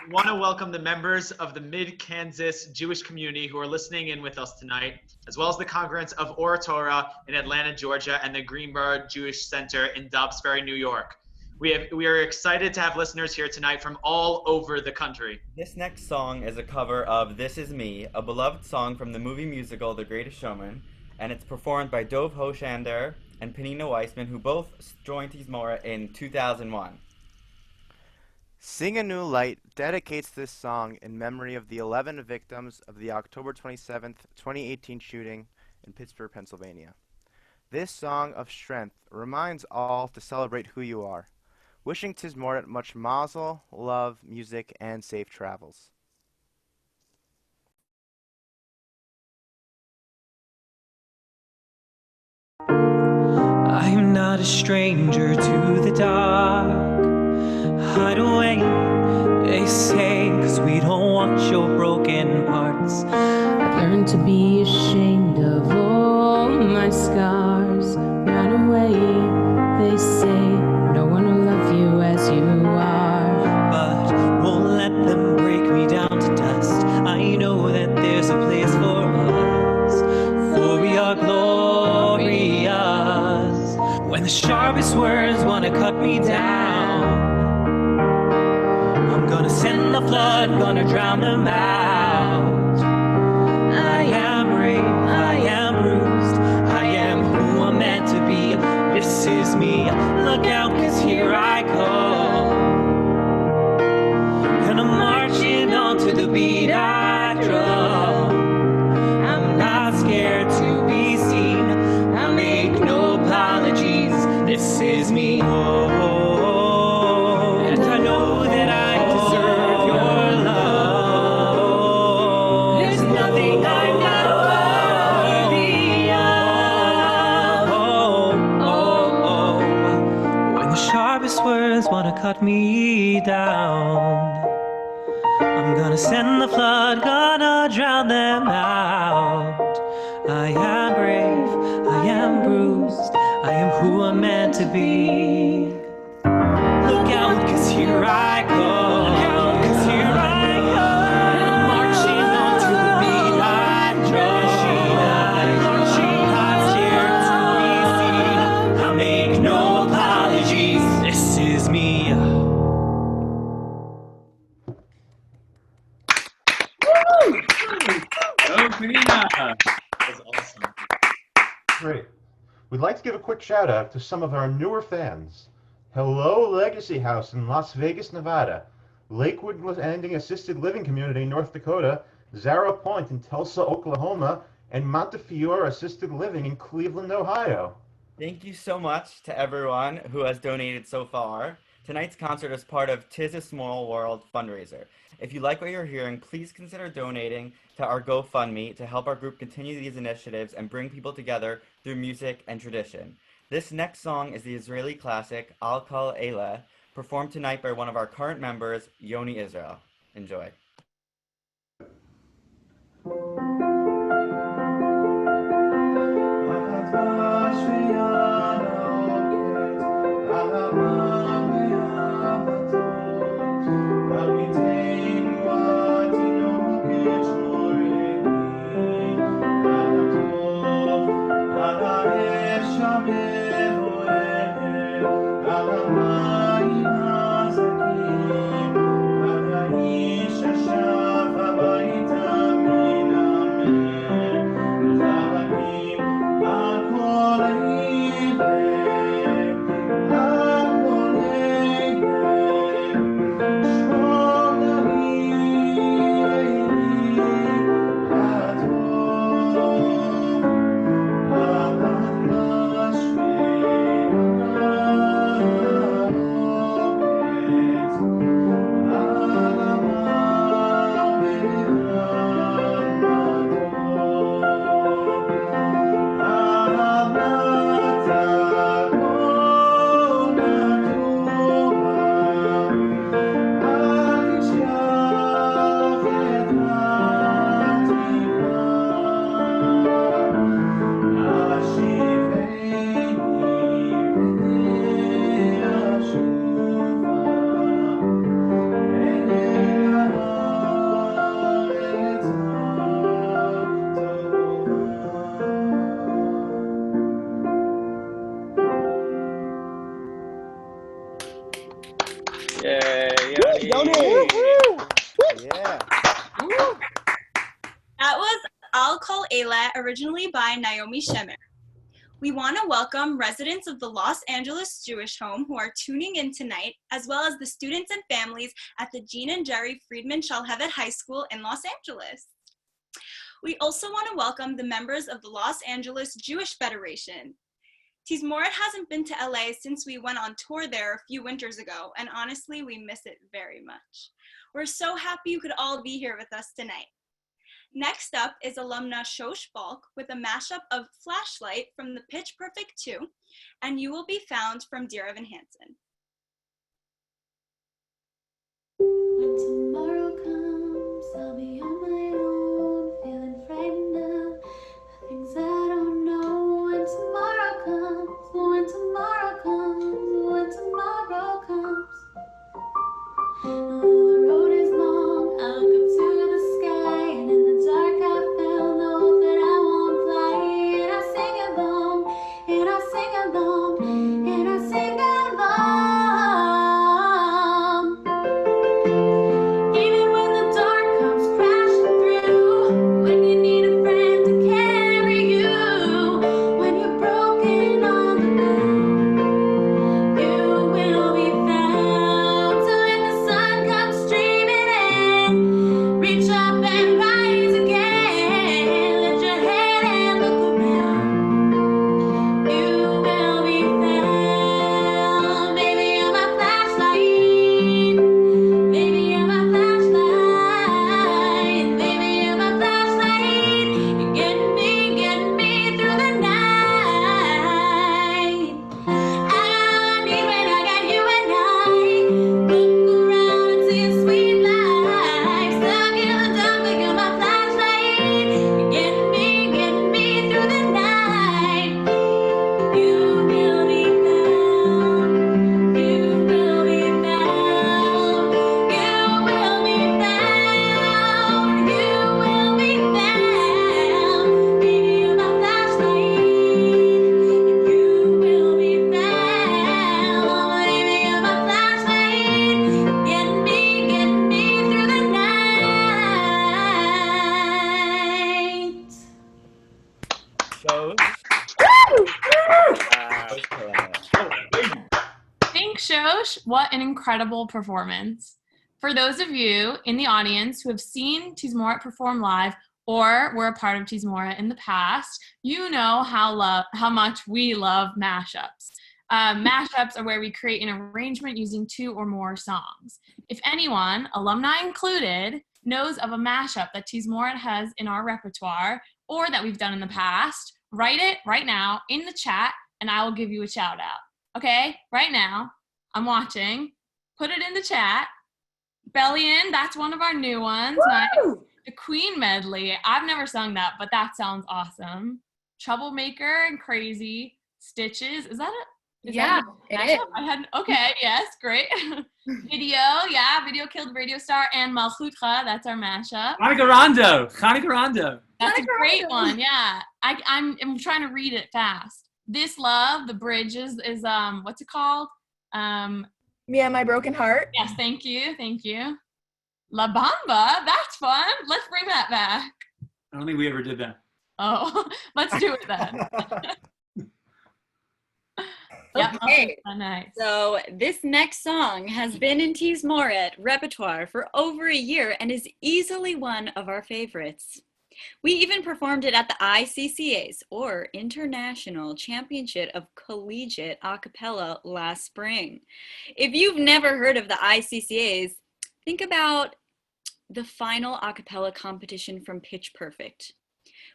We want to welcome the members of the Mid-Kansas Jewish community who are listening in with us tonight, as well as the congregants of Or Torah in Atlanta, Georgia, and the Greenboro Jewish Center in Dobbs Ferry, New York. We are excited to have listeners here tonight from all over the country. This next song is a cover of This Is Me, a beloved song from the movie musical The Greatest Showman, and it's performed by Dov Hoshander and Penina Weissman, who both joined Tizmoret in 2001. Sing a New Light dedicates this song in memory of the 11 victims of the October 27th, 2018 shooting in Pittsburgh, Pennsylvania. This song of strength reminds all to celebrate who you are. Wishing Tizmoret much mazel, love, music, and safe travels. I'm not a stranger to the dark. Hide away, they say, 'cause we don't want your broken parts. I've learned to be ashamed of all my scars run away. They say no one will love you as you are. But won't let them break me down to dust. I know that there's a place for us, for we are glorious. When the sharpest words wanna cut me down, I'm gonna send the flood, gonna drown them out. I am brave, I am bruised, I am who I'm meant to be. This is me, look out, 'cause here I come. And I'm marching on to the beat I drum. I'm not scared to be seen, I make no apologies. This is me, and I know that I deserve your love. There's nothing I'm not worthy of. When the sharpest words wanna cut me down, I'm gonna send the flood, gonna drown them out. I am brave, I am bruised, I am who I'm meant to be. Look out, 'cause here I come. Look out, 'cause here I come. I'm marching on to the beat I drum. Marching, not scared to be seen. I make no apologies. This is me. That's awesome. Great. We'd like to give a quick shout out to some of our newer fans. Hello Legacy House in Las Vegas, Nevada. Lakewood Landing Assisted Living Community in North Dakota. Zara Point in Tulsa, Oklahoma. And Montefiore Assisted Living in Cleveland, Ohio. Thank you so much to everyone who has donated so far. Tonight's concert is part of Tiz A Small World fundraiser. If you like what you're hearing, please consider donating to our GoFundMe to help our group continue these initiatives and bring people together through music and tradition. This next song is the Israeli classic Al Kal Eileh, performed tonight by one of our current members, Yoni Israel. Enjoy. Yeah. That was I'll Call Eileh, originally by Naomi Shemer. We want to welcome residents of the Los Angeles Jewish Home who are tuning in tonight, as well as the students and families at the Jean and Jerry Friedman Shalhevet High School in Los Angeles. We also want to welcome the members of the Los Angeles Jewish Federation. Tizmoret hasn't been to LA since we went on tour there a few winters ago, and honestly, we miss it very much. We're so happy you could all be here with us tonight. Next up is alumna Shosh Balk with a mashup of Flashlight from the Pitch Perfect 2 and You Will Be Found from Dear Evan Hansen. When tomorrow comes, I'll be on my own, feeling frightened of the things I don't know. road is long, I look up to the sky, and in the dark I found the hope that I won't fly. And I sing along, and I sing along, and I sing along. Even when the dark comes crashing through, when you need a friend to carry you, when you're broken on the ground, you will be found. So when the sun comes streaming in, reach up and rise again. Lift your head and look around. You will be found. Baby, you're my flashlight. Baby, you're my flashlight. Baby, you're my flashlight. You're getting me through the night. I need when I got you and I look around and see a sweet life. Stuck in the dark, but you're my flashlight. You're getting me through the night. You will be found. You will be found. You will be found. You will be found. Baby, you're my flashlight. You will be found. Baby, you're my flashlight. Get me through the night. Thanks, Shosh. What an incredible performance. For those of you in the audience who have seen Tizmoret perform live or were a part of Tizmoret in the past, you know how much we love mashups. Mashups are where we create an arrangement using two or more songs. If anyone, alumni included, knows of a mashup that Tizmoret has in our repertoire or that we've done in the past, write it right now in the chat and I will give you a shout out. Okay, right now, I'm watching. Put it in the chat. Bellion, that's one of our new ones. Nice. The Queen medley. I've never sung that, but that sounds awesome. Troublemaker and Crazy. Stitches. Is that it? Yeah, it is. I had okay, yes, great. Video, yeah, Video Killed Radio Star and Malchutra, that's our mashup. Hanukkah Rondo. That's a great one, yeah. I'm trying to read it fast. This Love, the bridge is what's it called? Me and My Broken Heart. Yes, thank you. La Bamba, that's fun. Let's bring that back. I don't think we ever did that. Oh, let's do it then. Okay. Nice. So this next song has been in Tizmoret repertoire for over a year and is easily one of our favorites. We even performed it at the ICCA's, or International Championship of Collegiate A Cappella, last spring. If you've never heard of the ICCA's, think about the final a cappella competition from Pitch Perfect.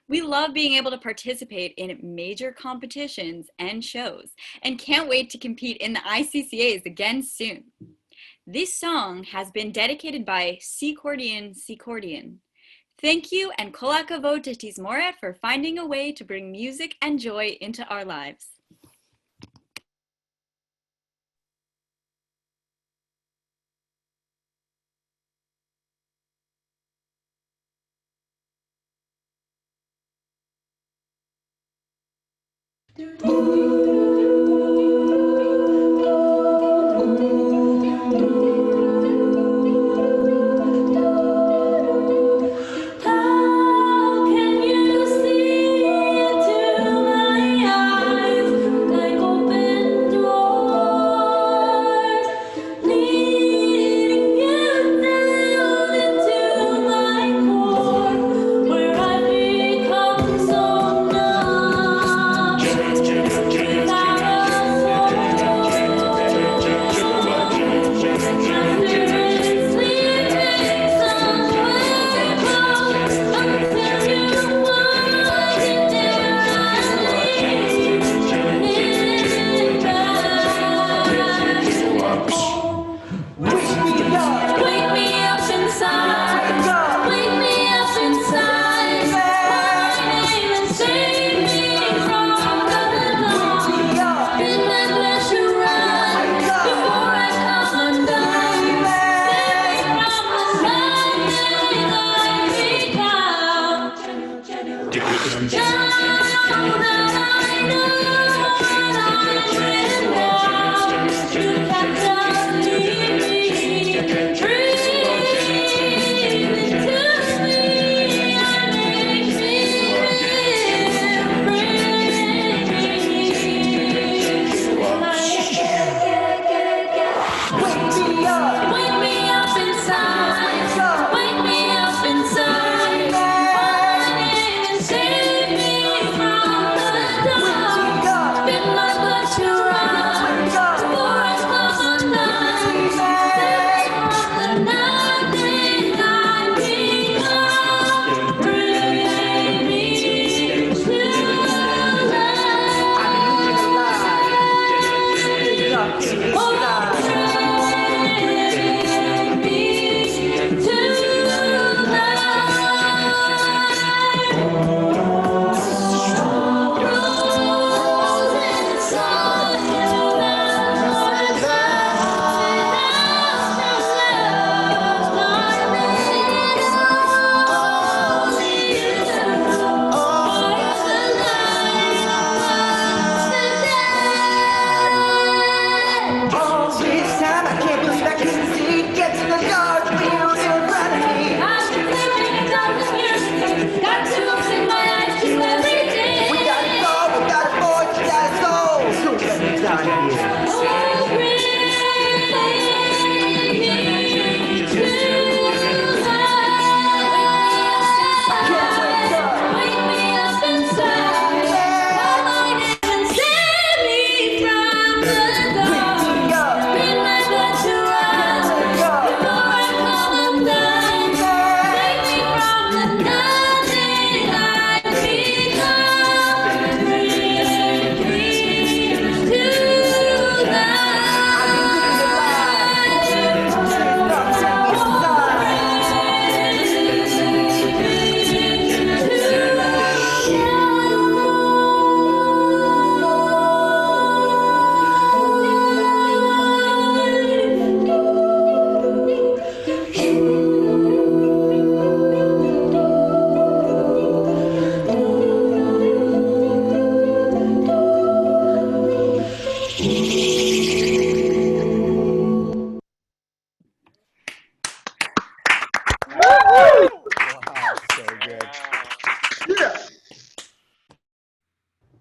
We love being able to participate in major competitions and shows, and can't wait to compete in the ICCA's again soon. This song has been dedicated by Secordian. Thank you and kol hakavod to Tizmoret for finding a way to bring music and joy into our lives. Where I become so numb.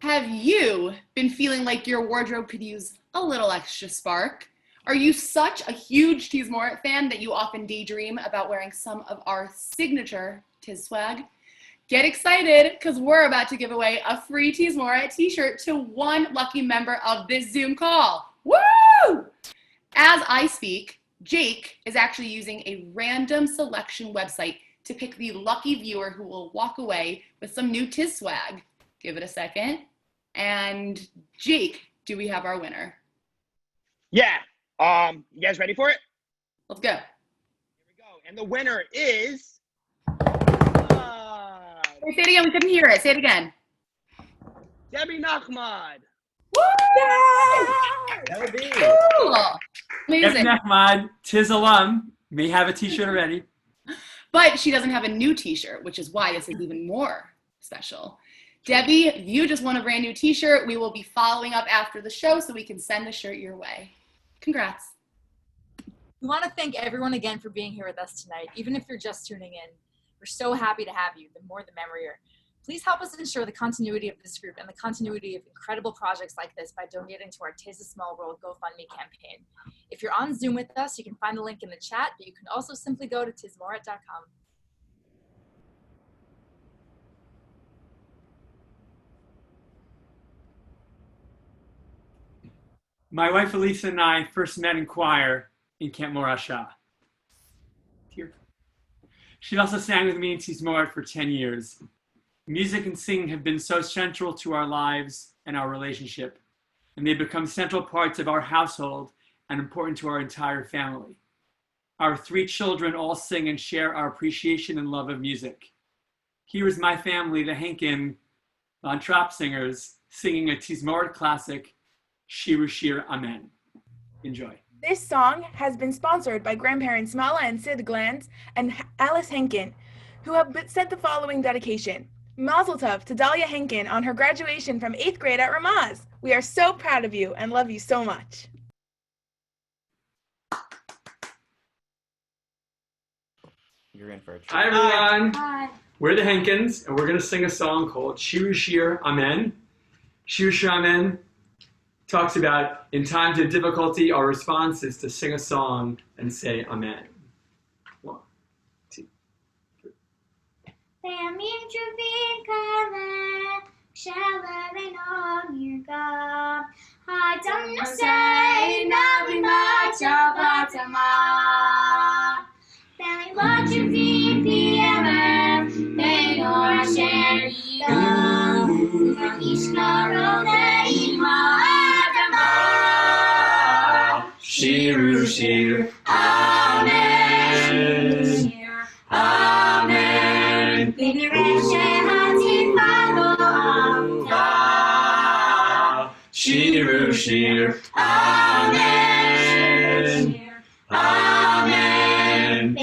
Have you been feeling like your wardrobe could use a little extra spark? Are you such a huge Tizmoret fan that you often daydream about wearing some of our signature Tiz swag? Get excited, because we're about to give away a free Tizmoret t-shirt to one lucky member of this Zoom call. Woo! As I speak, Jake is actually using a random selection website to pick the lucky viewer who will walk away with some new Tiz swag. Give it a second. And Jake, do we have our winner? Yeah. You guys ready for it? Let's go. Here we go. And the winner is... Say it again. We couldn't hear it. Say it again. Debbie Nachmad. Woo! That would be Cool. Amazing. Debbie Nachmad, Tiz alum, may have a t-shirt already. But she doesn't have a new t-shirt, which is why this is even more special. Debbie, you just won a brand new t-shirt. We will be following up after the show so we can send the shirt your way. Congrats. We want to thank everyone again for being here with us tonight, even if you're just tuning in. We're so happy to have you. The more the merrier. Please help us ensure the continuity of this group and the continuity of incredible projects like this by donating to our Tiz A Small World GoFundMe campaign. If you're on Zoom with us, you can find the link in the chat, but you can also simply go to tizmoret.com. My wife Elisa and I first met in choir in Camp Morasha. Here. She also sang with me in Tizmoret for 10 years. Music and singing have been so central to our lives and our relationship, and they've become central parts of our household and important to our entire family. Our 3 children all sing and share our appreciation and love of music. Here is my family, the Henkin Von Trapp singers, singing a Tizmoret classic, Shiru Shir Amen. Enjoy. This song has been sponsored by grandparents Mala and Sid Glanz and Alice Henkin, who have sent the following dedication. Mazel tov to Dahlia Henkin on her graduation from 8th grade at Ramaz. We are so proud of you and love you so much. You're in for a treat. Hi everyone. Hi. We're the Henkins, and we're going to sing a song called Shiru Shir Amen. Shiru Shir Amen talks about in times of difficulty, our response is to sing a song and say Amen. 1, 2, 3. Shiru Shir Amen. Amen. Shiru Shir Amen. Amen.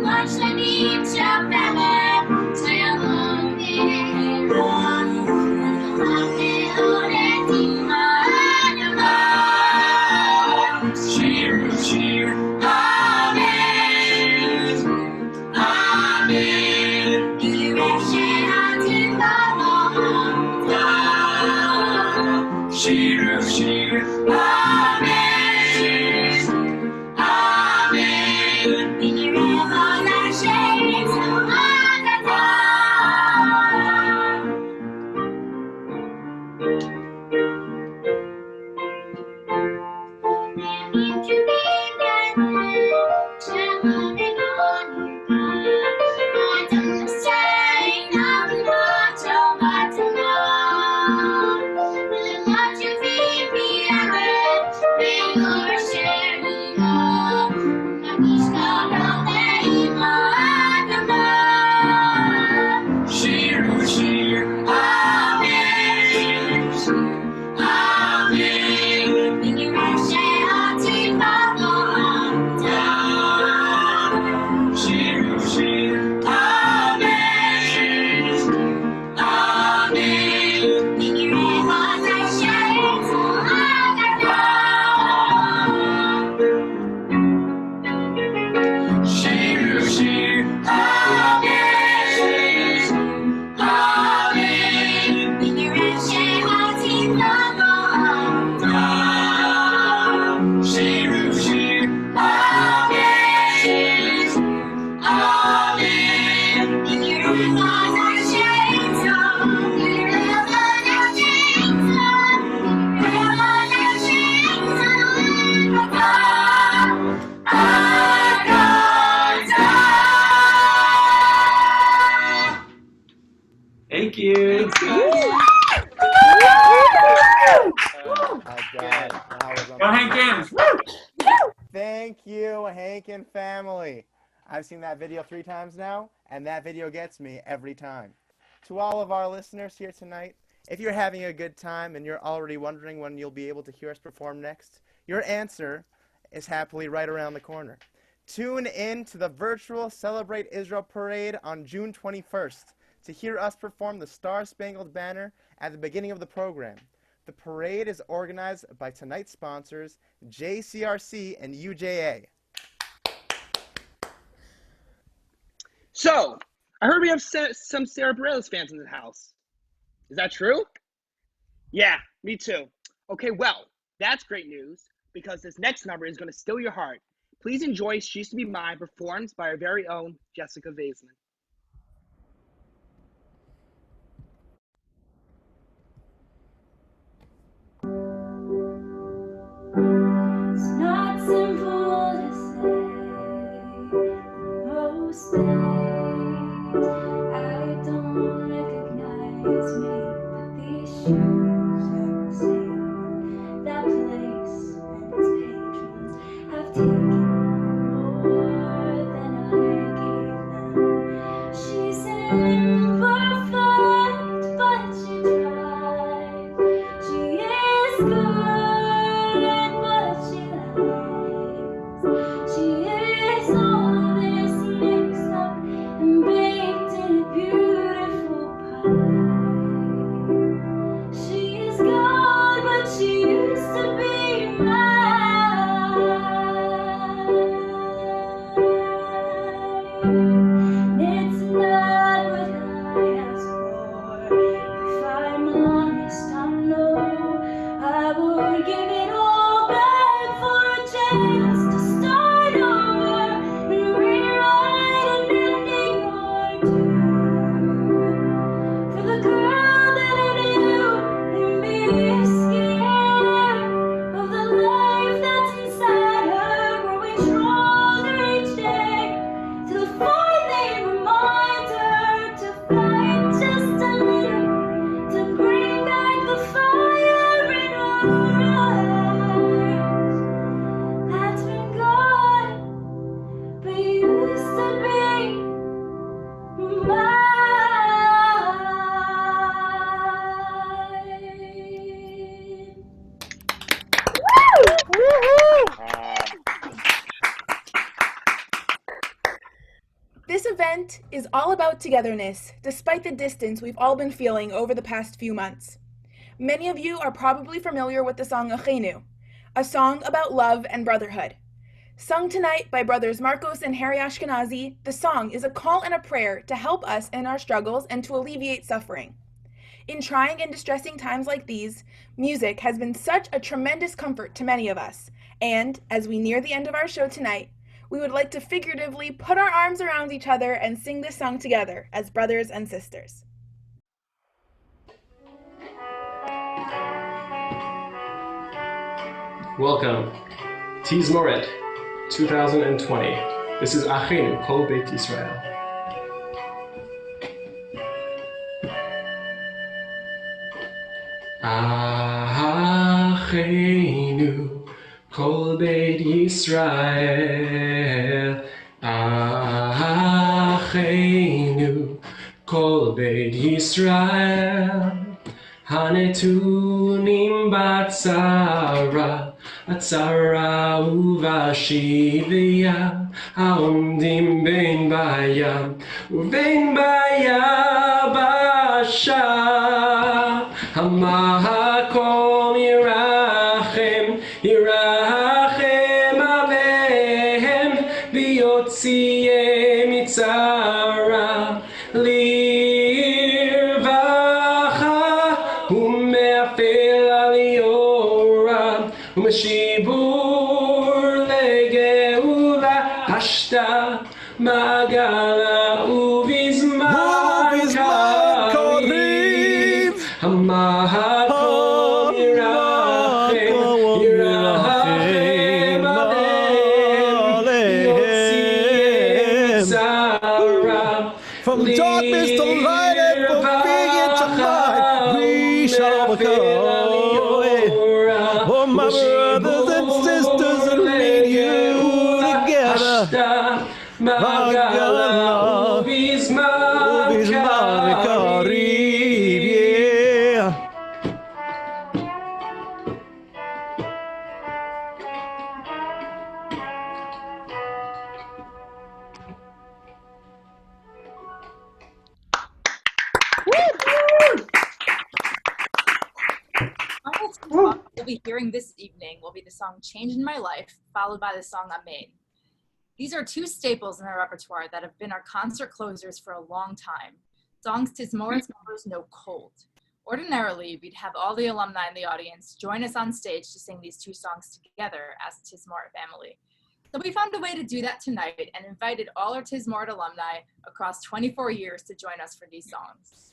Watch the Thank you. Oh my God, that was Go Hankins! Thank you, Hankin family. I've seen that video 3 times now, and that video gets me every time. To all of our listeners here tonight, if you're having a good time and you're already wondering when you'll be able to hear us perform next, your answer is happily right around the corner. Tune in to the virtual Celebrate Israel Parade on June 21st to hear us perform the Star-Spangled Banner at the beginning of the program. The parade is organized by tonight's sponsors, JCRC and UJA. So, I heard we have some Sarah Bareilles fans in the house. Is that true? Yeah, me too. Okay, well, that's great news because this next number is going to steal your heart. Please enjoy She Used to Be Mine, performed by our very own Jessica Vaisman. It's not simple to say most days I don't recognize me, but these shoes are the same. That place and its patrons have taken more than I gave them. She's imperfect, but she tries. She is good, but she lies. She is all this mixed up and baked in a beautiful pie. She is God, but she used to be mine. It's not what I asked for. If I'm honest, I know I would give it all back for a chance to start over and rewrite an ending or two. For the girl that I knew and be scared of the life that's inside her, growing stronger each day till it finally reminds her to fight just a little, to bring back the fire in her eyes that's been gone, but used to be mine. This event is all about togetherness, despite the distance we've all been feeling over the past few months. Many of you are probably familiar with the song Achenu, a song about love and brotherhood. Sung tonight by brothers Marcos and Harry Ashkenazi, the song is a call and a prayer to help us in our struggles and to alleviate suffering. In trying and distressing times like these, music has been such a tremendous comfort to many of us, and as we near the end of our show tonight, we would like to figuratively put our arms around each other and sing this song together as brothers and sisters. Welcome, Tizmoret 2020. This is Achenu Kol Beit Israel. Achenu Kol Beit Yisrael, Achenu Kol Beit Yisrael, Hanetunim Batzara, Atzara Uvashivia, Haomdim Bein Bayam Uvein Bayabasha, Hamahakol Yirachem Yirachem Alehem V'yotzieh Mitzara Lirvacha U'me'afel Aliora U'meshibur Legeula Hashta Magala Uvizman From darkness to light and from being to mind, we shall become. Oh, my brothers and sisters, and lead you together. Magala, Karib, yeah. Final two songs we'll be hearing this evening will be the song Changed My Life, followed by the song I'm Made. These are two staples in our repertoire that have been our concert closers for a long time. Songs Tizmoret's members know cold. Ordinarily, we'd have all the alumni in the audience join us on stage to sing these two songs together as a Tizmoret family. So we found a way to do that tonight and invited all our Tizmoret alumni across 24 years to join us for these songs.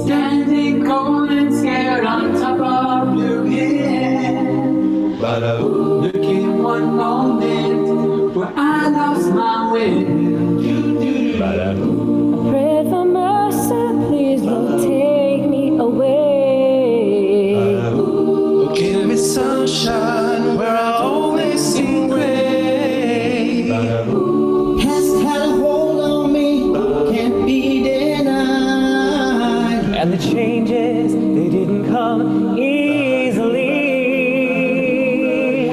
Standing cold and scared on top of Blue Hill. Looking one moment where I lost my will. I prayed for mercy, please don't take me away. Give me sunshine where I always sing rain. Has had a hold on me, can't be denied. And the changes, they didn't come easily.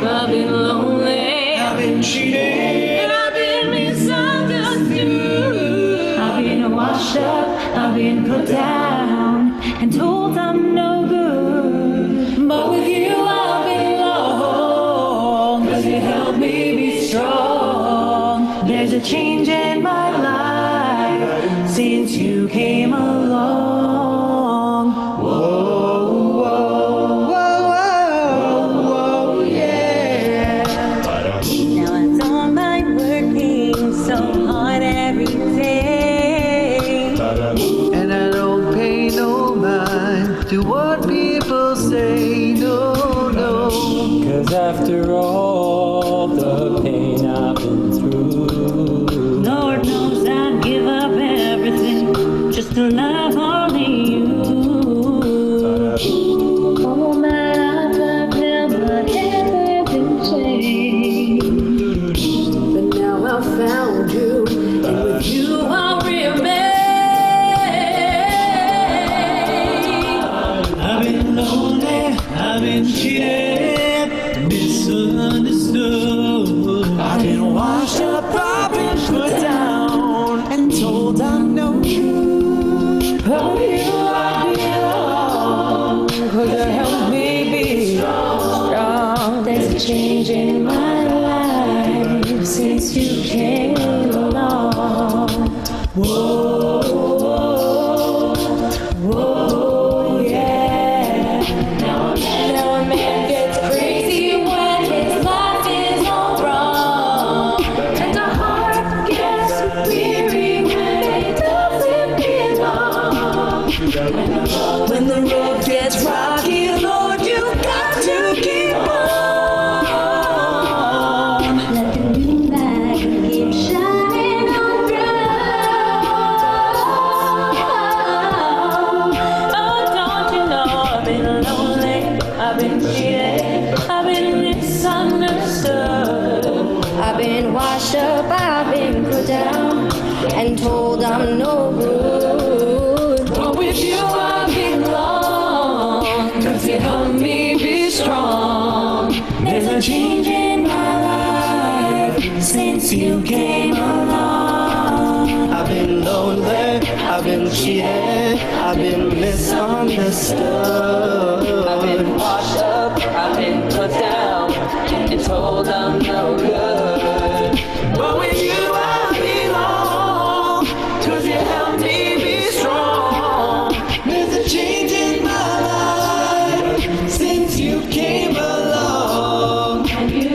I've been lonely, I've been cheated, and I've been misunderstood. I've been washed up, I've been put down, and told I'm no good. But with you I'll belong, 'cause you help me be strong. There's a change in my life since you came along. Whoa, whoa, whoa, whoa, yeah. Now I don't mind working so hard every day. And I don't pay no mind to what people say, no, no. 'Cause after all the pain I've been through, Lord knows I'd give up everything just to love only you. Oh man, I've never been changed, but now I've found you, and with you I'll remain. I've been lonely, I've been cheated, misunderstood. I've been washed up, I've been put down, and told I'm no good. But you I belong, 'cause you help me be strong. There's a change in my life since you came along. Whoa, whoa, yeah. Now a man gets crazy when his life is all wrong, and the heart gets weary when it doesn't belong. When the road gets rocky, Lord, you got to keep on. Let the new light keep shining on through. Oh, don't you know I've been lonely, I've been cheated, I've been misunderstood. I've been washed up, I've been put down, and told I'm no good. But with you I belong, 'cause you help me be strong. There's a change in my life since you came along. I've been lonely, I've been cheated, I've been misunderstood. I've been washed up, I've been put down, and told I'm no good. But with you I belong, 'cause you help me be strong. There's a change in my life since you came along. And you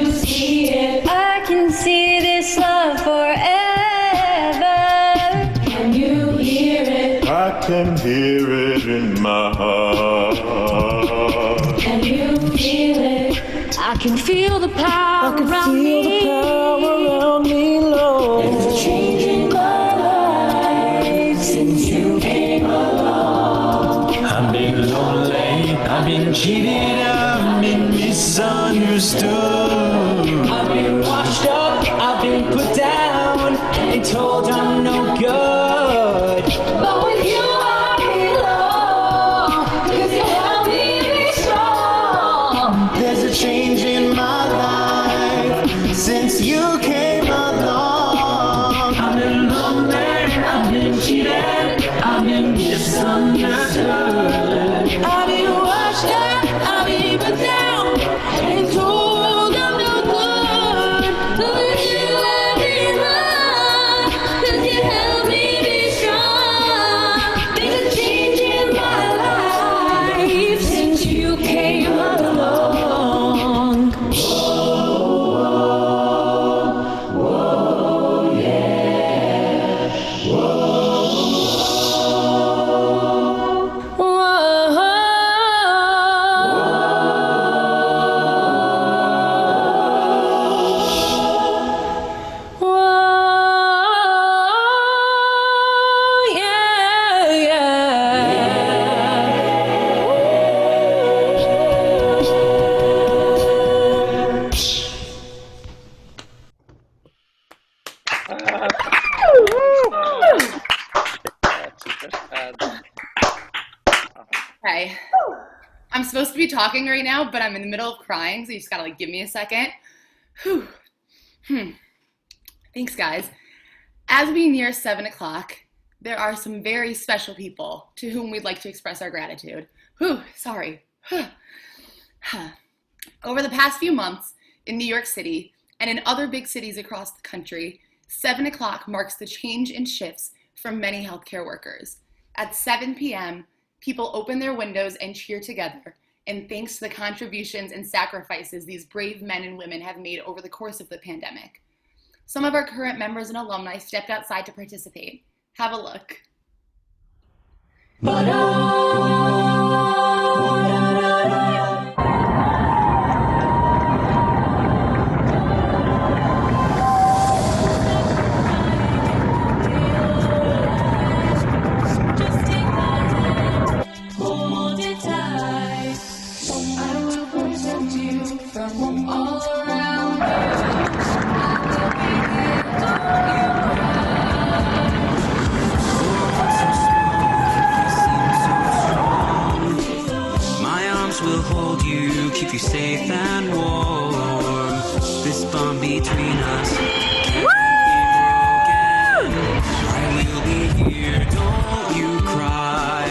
power I can feel the power around me, Lord. There's a change in my life since you came along. I've been lonely, I've been cheated, I've been misunderstood. I've been washed up, I've been put down and told I'm no good. But with you I belong, 'cause you help me be strong. There's a change in my life since you came along. I've been lonely, I've been cheated, I've been misunderstood. I've been washed up, I've been put down and told I'm no good. But with you I belong, 'cause you help me be strong. There's a change in my life since you came along. Whoa, yeah. Okay. I'm supposed to be talking right now, but I'm in the middle of crying, so you just gotta give me a second. Whew. Thanks, guys. As we near 7 o'clock, there are some very special people to whom we'd like to express our gratitude. Sorry. Over the past few months in New York City and in other big cities across the country, 7 o'clock marks the change in shifts for many healthcare workers. At 7 p.m., people open their windows and cheer together, and thanks to the contributions and sacrifices these brave men and women have made over the course of the pandemic. Some of our current members and alumni stepped outside to participate. Have a look. Hold it tight. I will protect you from all around My arms will hold you, keep you safe and warm. This bond between us can't be broken. I will be here, don't you cry,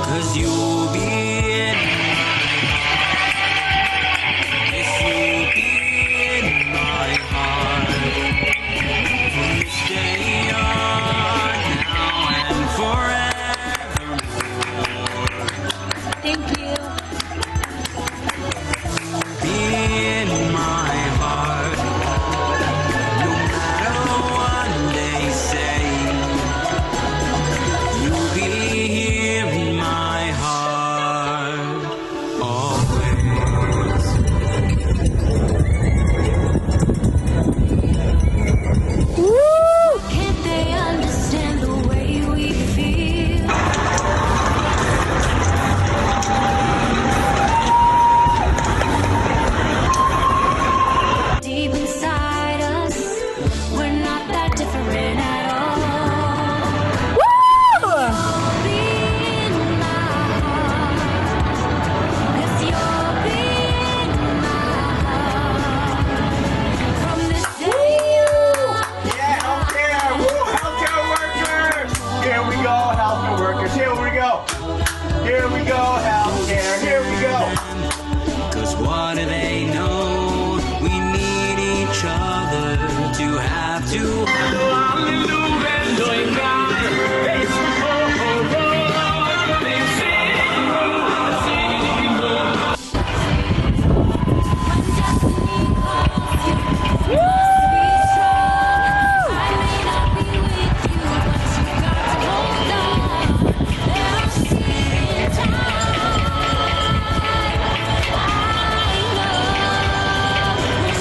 'cause you'll be in yes, you'll be in my heart. From this day on, now and forevermore. Thank you. Be in my heart, no matter what they say. You'll be here in my heart, always. Can't they understand the way we feel? Deep inside us, we're not that different at all. You'll be in my heart, 'cause you'll be in my heart. From this day on. Yeah, healthcare! Woo, healthcare workers! Here we go, healthcare workers. Here we go. Here we go, healthcare. Here we go. 'Cause what do they know? We need each other to have to We're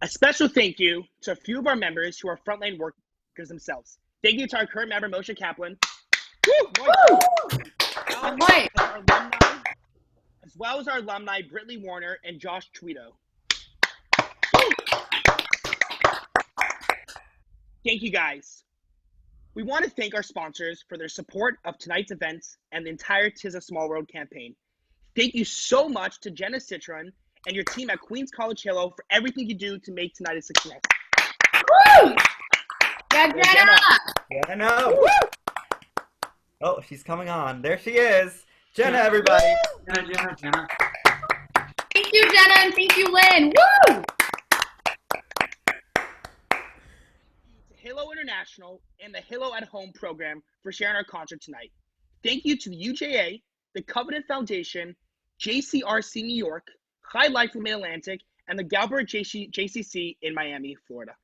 A special thank you to a few of our members who are frontline workers themselves. Thank you to our current member, Moshe Kaplan. As well as our alumni, Brittany Warner and Josh Tweedo. Thank you, guys. We want to thank our sponsors for their support of tonight's events and the entire Tiz A Small World campaign. Thank you so much to Jenna Citron and your team at Queens College Hillel for everything you do to make tonight a success. Woo! Jenna! Jenna! Oh, she's coming on. There she is. Jenna, everybody. Jenna. Thank you, Jenna, and thank you, Lynn. Woo! Hillel International and the Hillel at Home program for sharing our concert tonight. Thank you to the UJA, the Covenant Foundation, JCRC New York, High Life in Mid-Atlantic, and the Galbert JCC in Miami, Florida.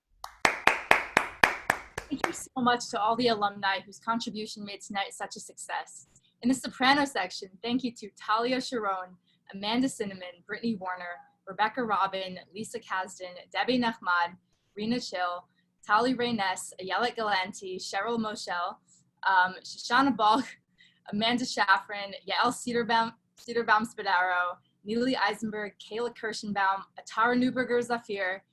Thank you so much to all the alumni whose contribution made tonight such a success. In the soprano section, thank you to Talia Sharon, Amanda Cinnamon, Brittany Warner, Rebecca Robin, Lisa Kasdan, Debbie Nahmad, Rena Chill, Tali Rayness, Ayelet Galanti, Cheryl Moschel, Shoshana Balk, Amanda Shaffrin, Yael Cedarbaum Spadaro, Neely Eisenberg, Kayla Kirschenbaum, Atara Neuberger Zafir,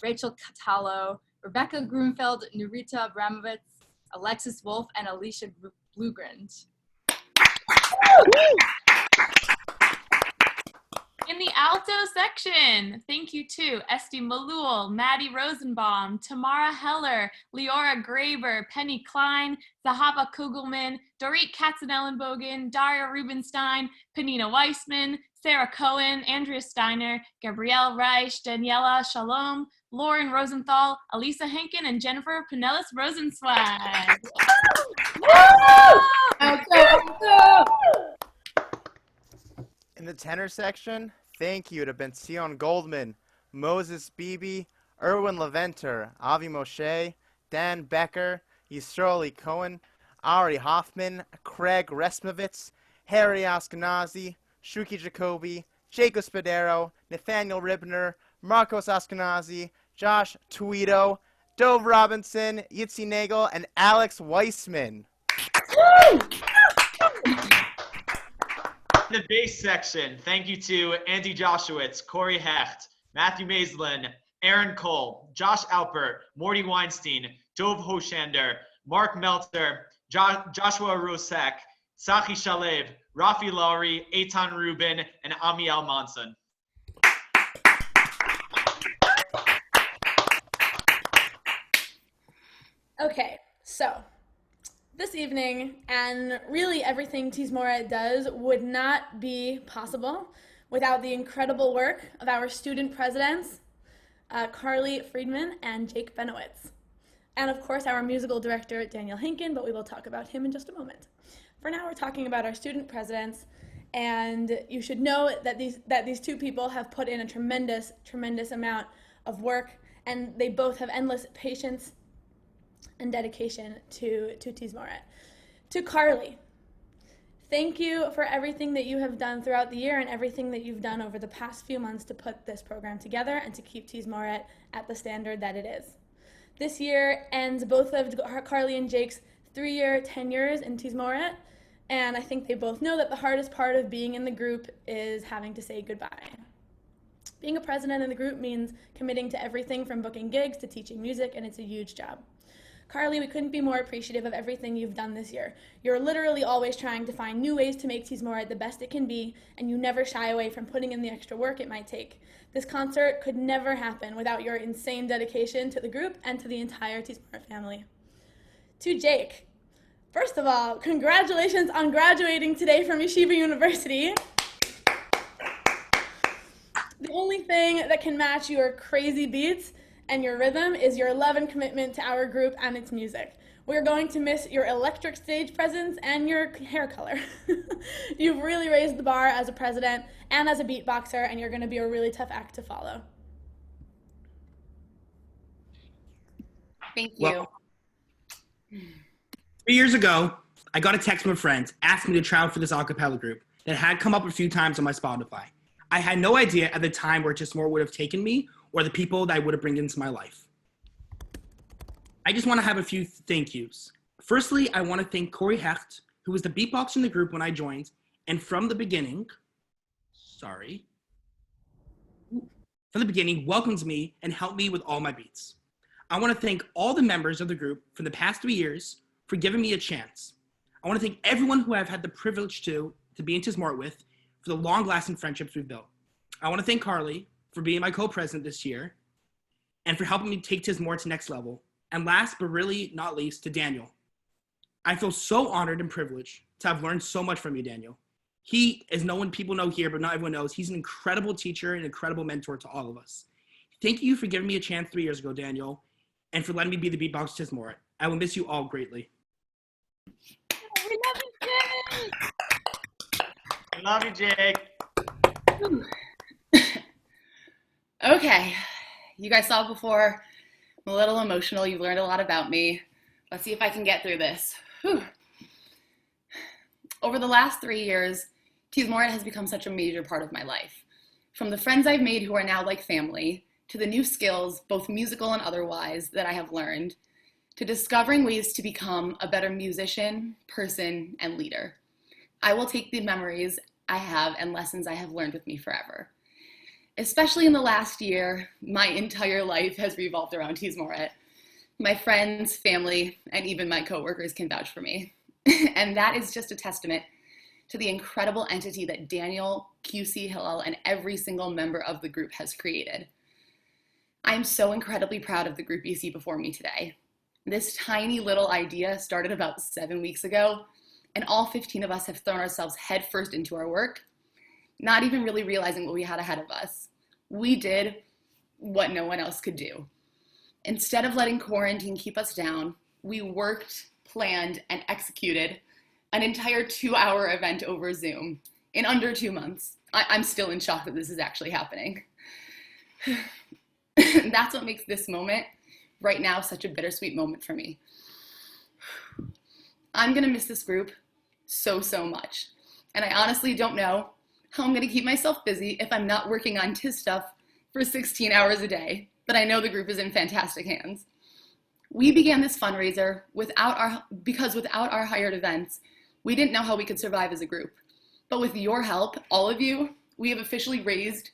Rachel Catalo, Rebecca Grunfeld, Nurita Abramovitz, Alexis Wolf, and Alicia Bluegrand. In the alto section, thank you to Esty Malul, Maddie Rosenbaum, Tamara Heller, Leora Graber, Penny Klein, Zahava Kugelman, Dorit Katzenellenbogen, Daria Rubenstein, Panina Weissman, Sarah Cohen, Andrea Steiner, Gabrielle Reich, Daniela Shalom, Lauren Rosenthal, Elisa Henkin, and Jennifer Pinellas Rosenzweig. In the tenor section, thank you to Benzion Goldman, Moses Beebe, Erwin Leventer, Avi Moshe, Dan Becker, Yisraeli Cohen, Ari Hoffman, Craig Resmovitz, Harry Ashkenazi, Shuki Jacoby, Jacob Spadero, Nathaniel Ribner, Marcos Ashkenazi, Josh Tweedo, Dove Robinson, Yitzi Nagel, and Alex Weissman. In the bass section, thank you to Andy Joshowitz, Corey Hecht, Matthew Maislin, Aaron Cole, Josh Alpert, Morty Weinstein, Dove Hoshander, Mark Melter, Joshua Rosek, Sachi Shalev, Rafi Lowry, Eitan Rubin, and Amiel Monson. Okay, so this evening, and really everything Tizmoret does, would not be possible without the incredible work of our student presidents, Carly Friedman and Jake Benowitz. And of course, our musical director, Daniel Hinken, but we will talk about him in just a moment. For now, we're talking about our student presidents, and you should know that these two people have put in a tremendous amount of work, and they both have endless patience and dedication to Tizmoret. To Carly, thank you for everything that you have done throughout the year and everything that you've done over the past few months to put this program together and to keep Tizmoret at the standard that it is. This year ends both of Carly and Jake's 3-year tenures in Tizmoret, and I think they both know that the hardest part of being in the group is having to say goodbye. Being a president in the group means committing to everything from booking gigs to teaching music, and it's a huge job. Carly, we couldn't be more appreciative of everything you've done this year. You're literally always trying to find new ways to make Tizmoret the best it can be, and you never shy away from putting in the extra work it might take. This concert could never happen without your insane dedication to the group and to the entire Tizmoret family. To Jake, first of all, congratulations on graduating today from Yeshiva University. The only thing that can match your crazy beats and your rhythm is your love and commitment to our group and its music. We're going to miss your electric stage presence and your hair color. You've really raised the bar as a president and as a beatboxer, and you're going to be a really tough act to follow. Thank you. Well, 3 years ago, I got a text from a friend asking me to try out for this a cappella group that had come up a few times on my Spotify. I had no idea at the time where Tizmoret would have taken me or the people that I would have brought into my life. I just want to have a few thank yous. Firstly, I want to thank Corey Hecht, who was the beatboxer in the group when I joined, and from the beginning, welcomed me and helped me with all my beats. I want to thank all the members of the group from the past 3 years for giving me a chance. I want to thank everyone who I've had the privilege to be in Tizmoret with for the long-lasting friendships we've built. I want to thank Carly for being my co-president this year and for helping me take Tizmoret to the next level. And last but really not least, to Daniel. I feel so honored and privileged to have learned so much from you, Daniel. He, as people know here, but not everyone knows, he's an incredible teacher and incredible mentor to all of us. Thank you for giving me a chance 3 years ago, Daniel, and for letting me be the beatbox Tizmoret. I will miss you all greatly. We love you, Jake. I love you, Jake. Okay, you guys saw before, I'm a little emotional. You've learned a lot about me. Let's see if I can get through this. Whew. Over the last 3 years, Tizmoret has become such a major part of my life. From the friends I've made who are now like family, to the new skills, both musical and otherwise, that I have learned, to discovering ways to become a better musician, person, and leader. I will take the memories I have and lessons I have learned with me forever. Especially in the last year, my entire life has revolved around Tizmoret. My friends, family, and even my coworkers can vouch for me. And that is just a testament to the incredible entity that Daniel, QC, Hillel, and every single member of the group has created. I'm so incredibly proud of the group you see before me today. This tiny little idea started about 7 weeks ago, and all 15 of us have thrown ourselves headfirst into our work, not even really realizing what we had ahead of us. We did what no one else could do. Instead of letting quarantine keep us down, we worked, planned, and executed an entire 2-hour event over Zoom in under 2 months. I'm still in shock that this is actually happening. That's what makes this moment right now such a bittersweet moment for me. I'm gonna miss this group so much. And I honestly don't know how I'm gonna keep myself busy if I'm not working on Tiz stuff for 16 hours a day, but I know the group is in fantastic hands. We began this fundraiser because without our hired events, we didn't know how we could survive as a group. But with your help, all of you, we have officially raised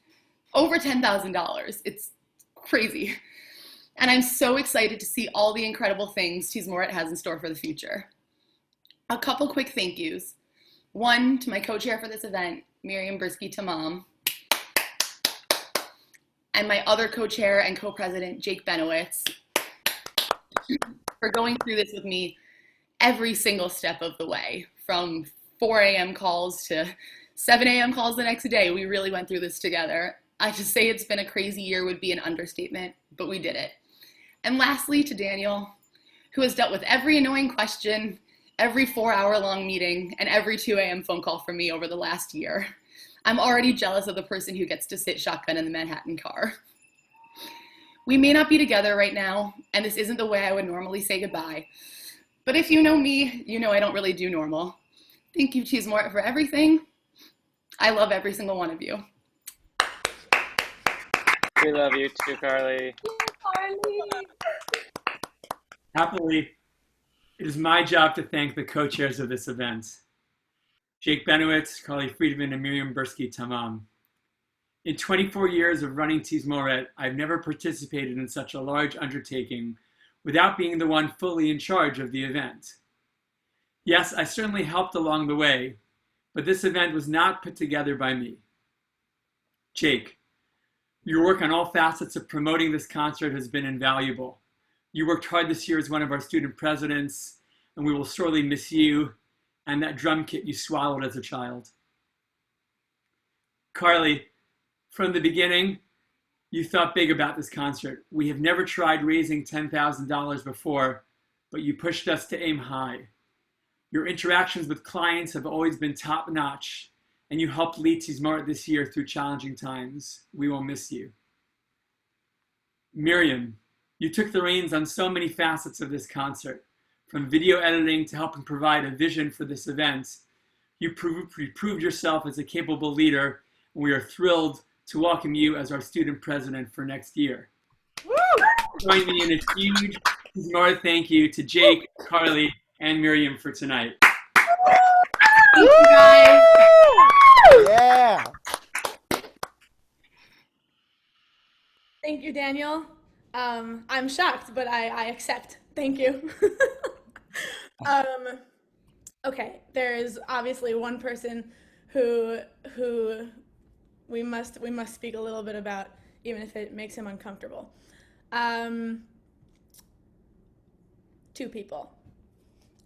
over $10,000. It's crazy. And I'm so excited to see all the incredible things Tizmoret has in store for the future. A couple quick thank yous. One, to my co-chair for this event, Miriam Brisky-Tamam, and my other co-chair and co-president, Jake Benowitz, for going through this with me every single step of the way, from 4 a.m. calls to 7 a.m. calls the next day. We really went through this together. I just say it's been a crazy year would be an understatement, but we did it. And lastly, to Daniel, who has dealt with every annoying question, every 4-hour-long meeting, and every 2 a.m. phone call from me over the last year. I'm already jealous of the person who gets to sit shotgun in the Manhattan car. We may not be together right now, and this isn't the way I would normally say goodbye. But if you know me, you know I don't really do normal. Thank you, Tizmoret, for everything. I love every single one of you. We love you too, Carly. Happily, it is my job to thank the co-chairs of this event, Jake Benowitz, Carly Friedman, and Miriam Brisky-Tamam. In 24 years of running Tizmoret, I've never participated in such a large undertaking without being the one fully in charge of the event. Yes, I certainly helped along the way, but this event was not put together by me. Jake, your work on all facets of promoting this concert has been invaluable. You worked hard this year as one of our student presidents, and we will sorely miss you and that drum kit you swallowed as a child. Carly, from the beginning, you thought big about this concert. We have never tried raising $10,000 before, but you pushed us to aim high. Your interactions with clients have always been top-notch, and you helped lead Tizmoret this year through challenging times. We will miss you. Miriam, you took the reins on so many facets of this concert, from video editing to helping provide a vision for this event. You proved yourself as a capable leader, and we are thrilled to welcome you as our student president for next year. Join me in a huge Tizmoret thank you to Jake, Carly, and Miriam for tonight. Thank you, guys. Yeah. Thank you, Daniel. I'm shocked, but I accept. Thank you. Okay, there's obviously one person who we must speak a little bit about, even if it makes him uncomfortable. Two people.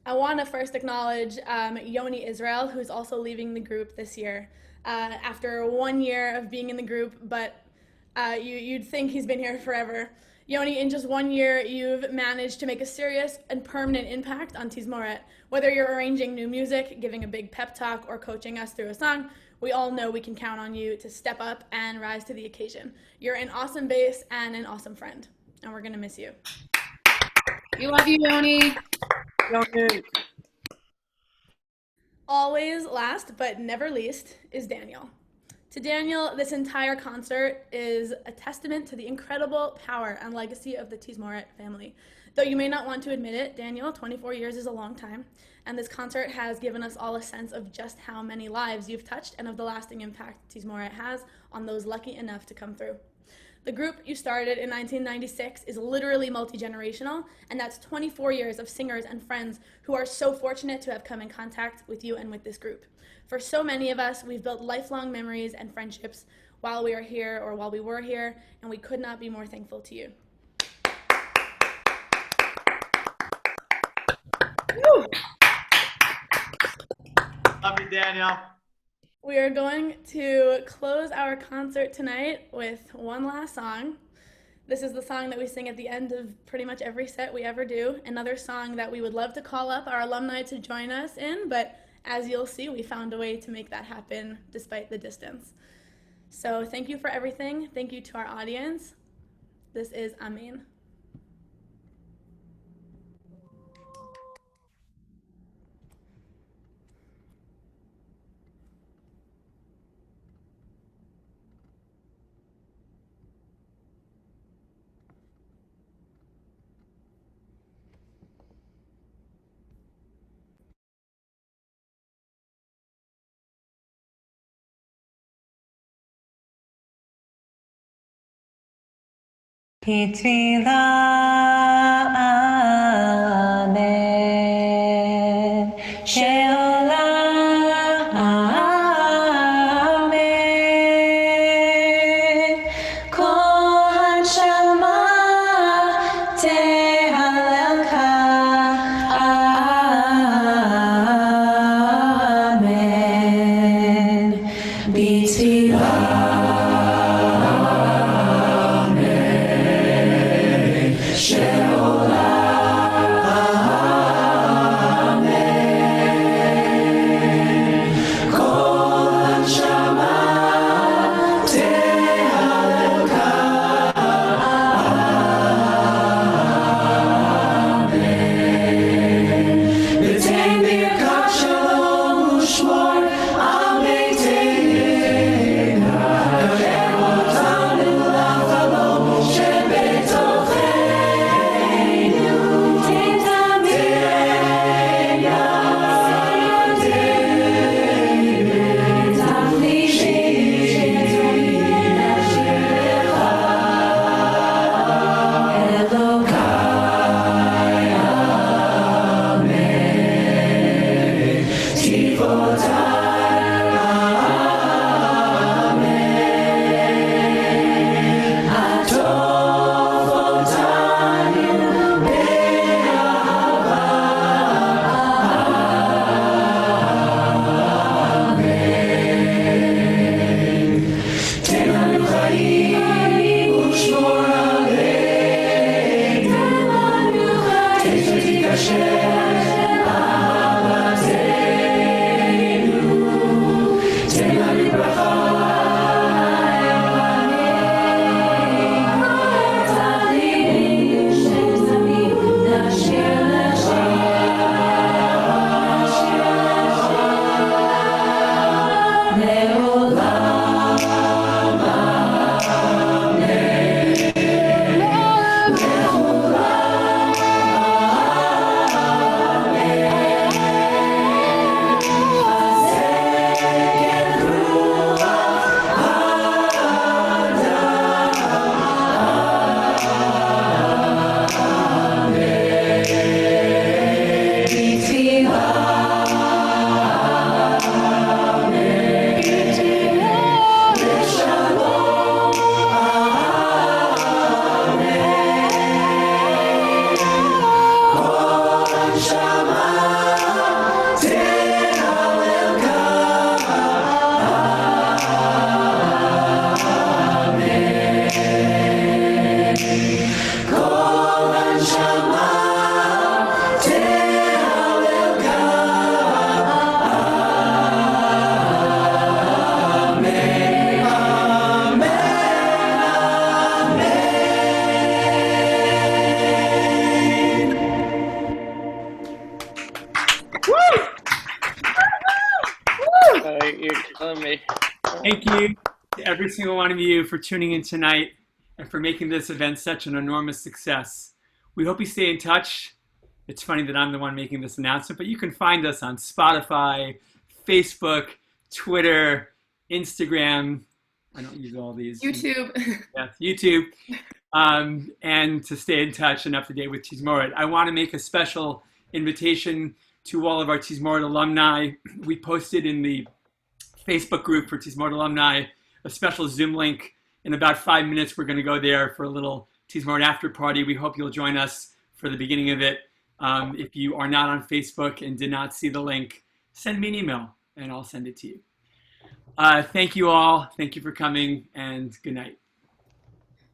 I want to first acknowledge Yoni Israel, who's also leaving the group this year after 1 year of being in the group, but you'd think he's been here forever. Yoni, in just 1 year, you've managed to make a serious and permanent impact on Tizmoret. Whether you're arranging new music, giving a big pep talk, or coaching us through a song, we all know we can count on you to step up and rise to the occasion. You're an awesome bass and an awesome friend, and we're gonna miss you. We love you, Yoni. Yoni. Always last but never least is Daniel. To Daniel, this entire concert is a testament to the incredible power and legacy of the Tizmoret family. Though you may not want to admit it, Daniel, 24 years is a long time, and this concert has given us all a sense of just how many lives you've touched and of the lasting impact Tizmoret has on those lucky enough to come through. The group you started in 1996 is literally multi-generational, and that's 24 years of singers and friends who are so fortunate to have come in contact with you and with this group. For so many of us, we've built lifelong memories and friendships while we are here or while we were here, and we could not be more thankful to you. Love you, Daniel. We are going to close our concert tonight with one last song. This is the song that we sing at the end of pretty much every set we ever do. Another song that we would love to call up our alumni to join us in, but as you'll see, we found a way to make that happen despite the distance. So thank you for everything. Thank you to our audience. This is Amen. Tefillah, amen. She'olam, amen. Kol hanshama tehalelcha, amen. B'tefillah. Amen. You're killing me. Thank you to every single one of you for tuning in tonight and for making this event such an enormous success. We hope you stay in touch. It's funny that I'm the one making this announcement, but you can find us on Spotify, Facebook, Twitter, Instagram. I don't use all these. YouTube. Yes, YouTube. And to stay in touch and up to date with Tizmoret. I want to make a special invitation to all of our Tizmoret alumni. We posted in the Facebook group for Tizmoret alumni a special Zoom link. In about 5 minutes, we're going to go there for a little Tizmoret after party. We hope you'll join us for the beginning of it. If you are not on Facebook and did not see the link, send me an email and I'll send it to you. Thank you all. Thank you for coming and good night.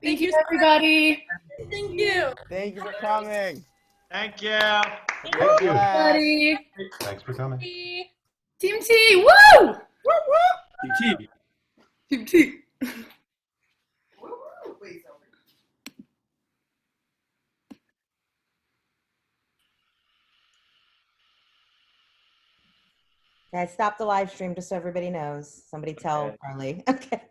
Thank you, everybody. Thank you. Thank you for coming. Thank you. Thank you. Everybody. Thanks for coming. Team T, woo! Woo, woo! Team T. Team T. Guys, stop the live stream just so everybody knows. Somebody tell Carly. Okay.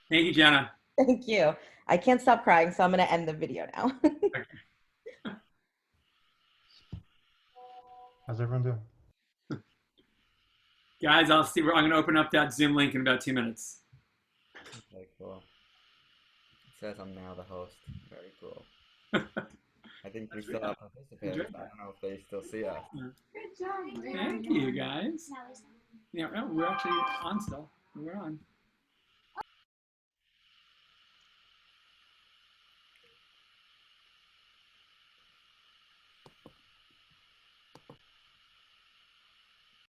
Thank you, Jenna. Thank you. I can't stop crying, so I'm going to end the video now. How's everyone doing? Guys, I'll see. I'm going to open up that Zoom link in about 2 minutes. Okay, cool. It says I'm now the host. Very cool. I think we still have participants. I don't know if they still see us. Thank you, guys. Yeah, no, we're actually on still. We're on.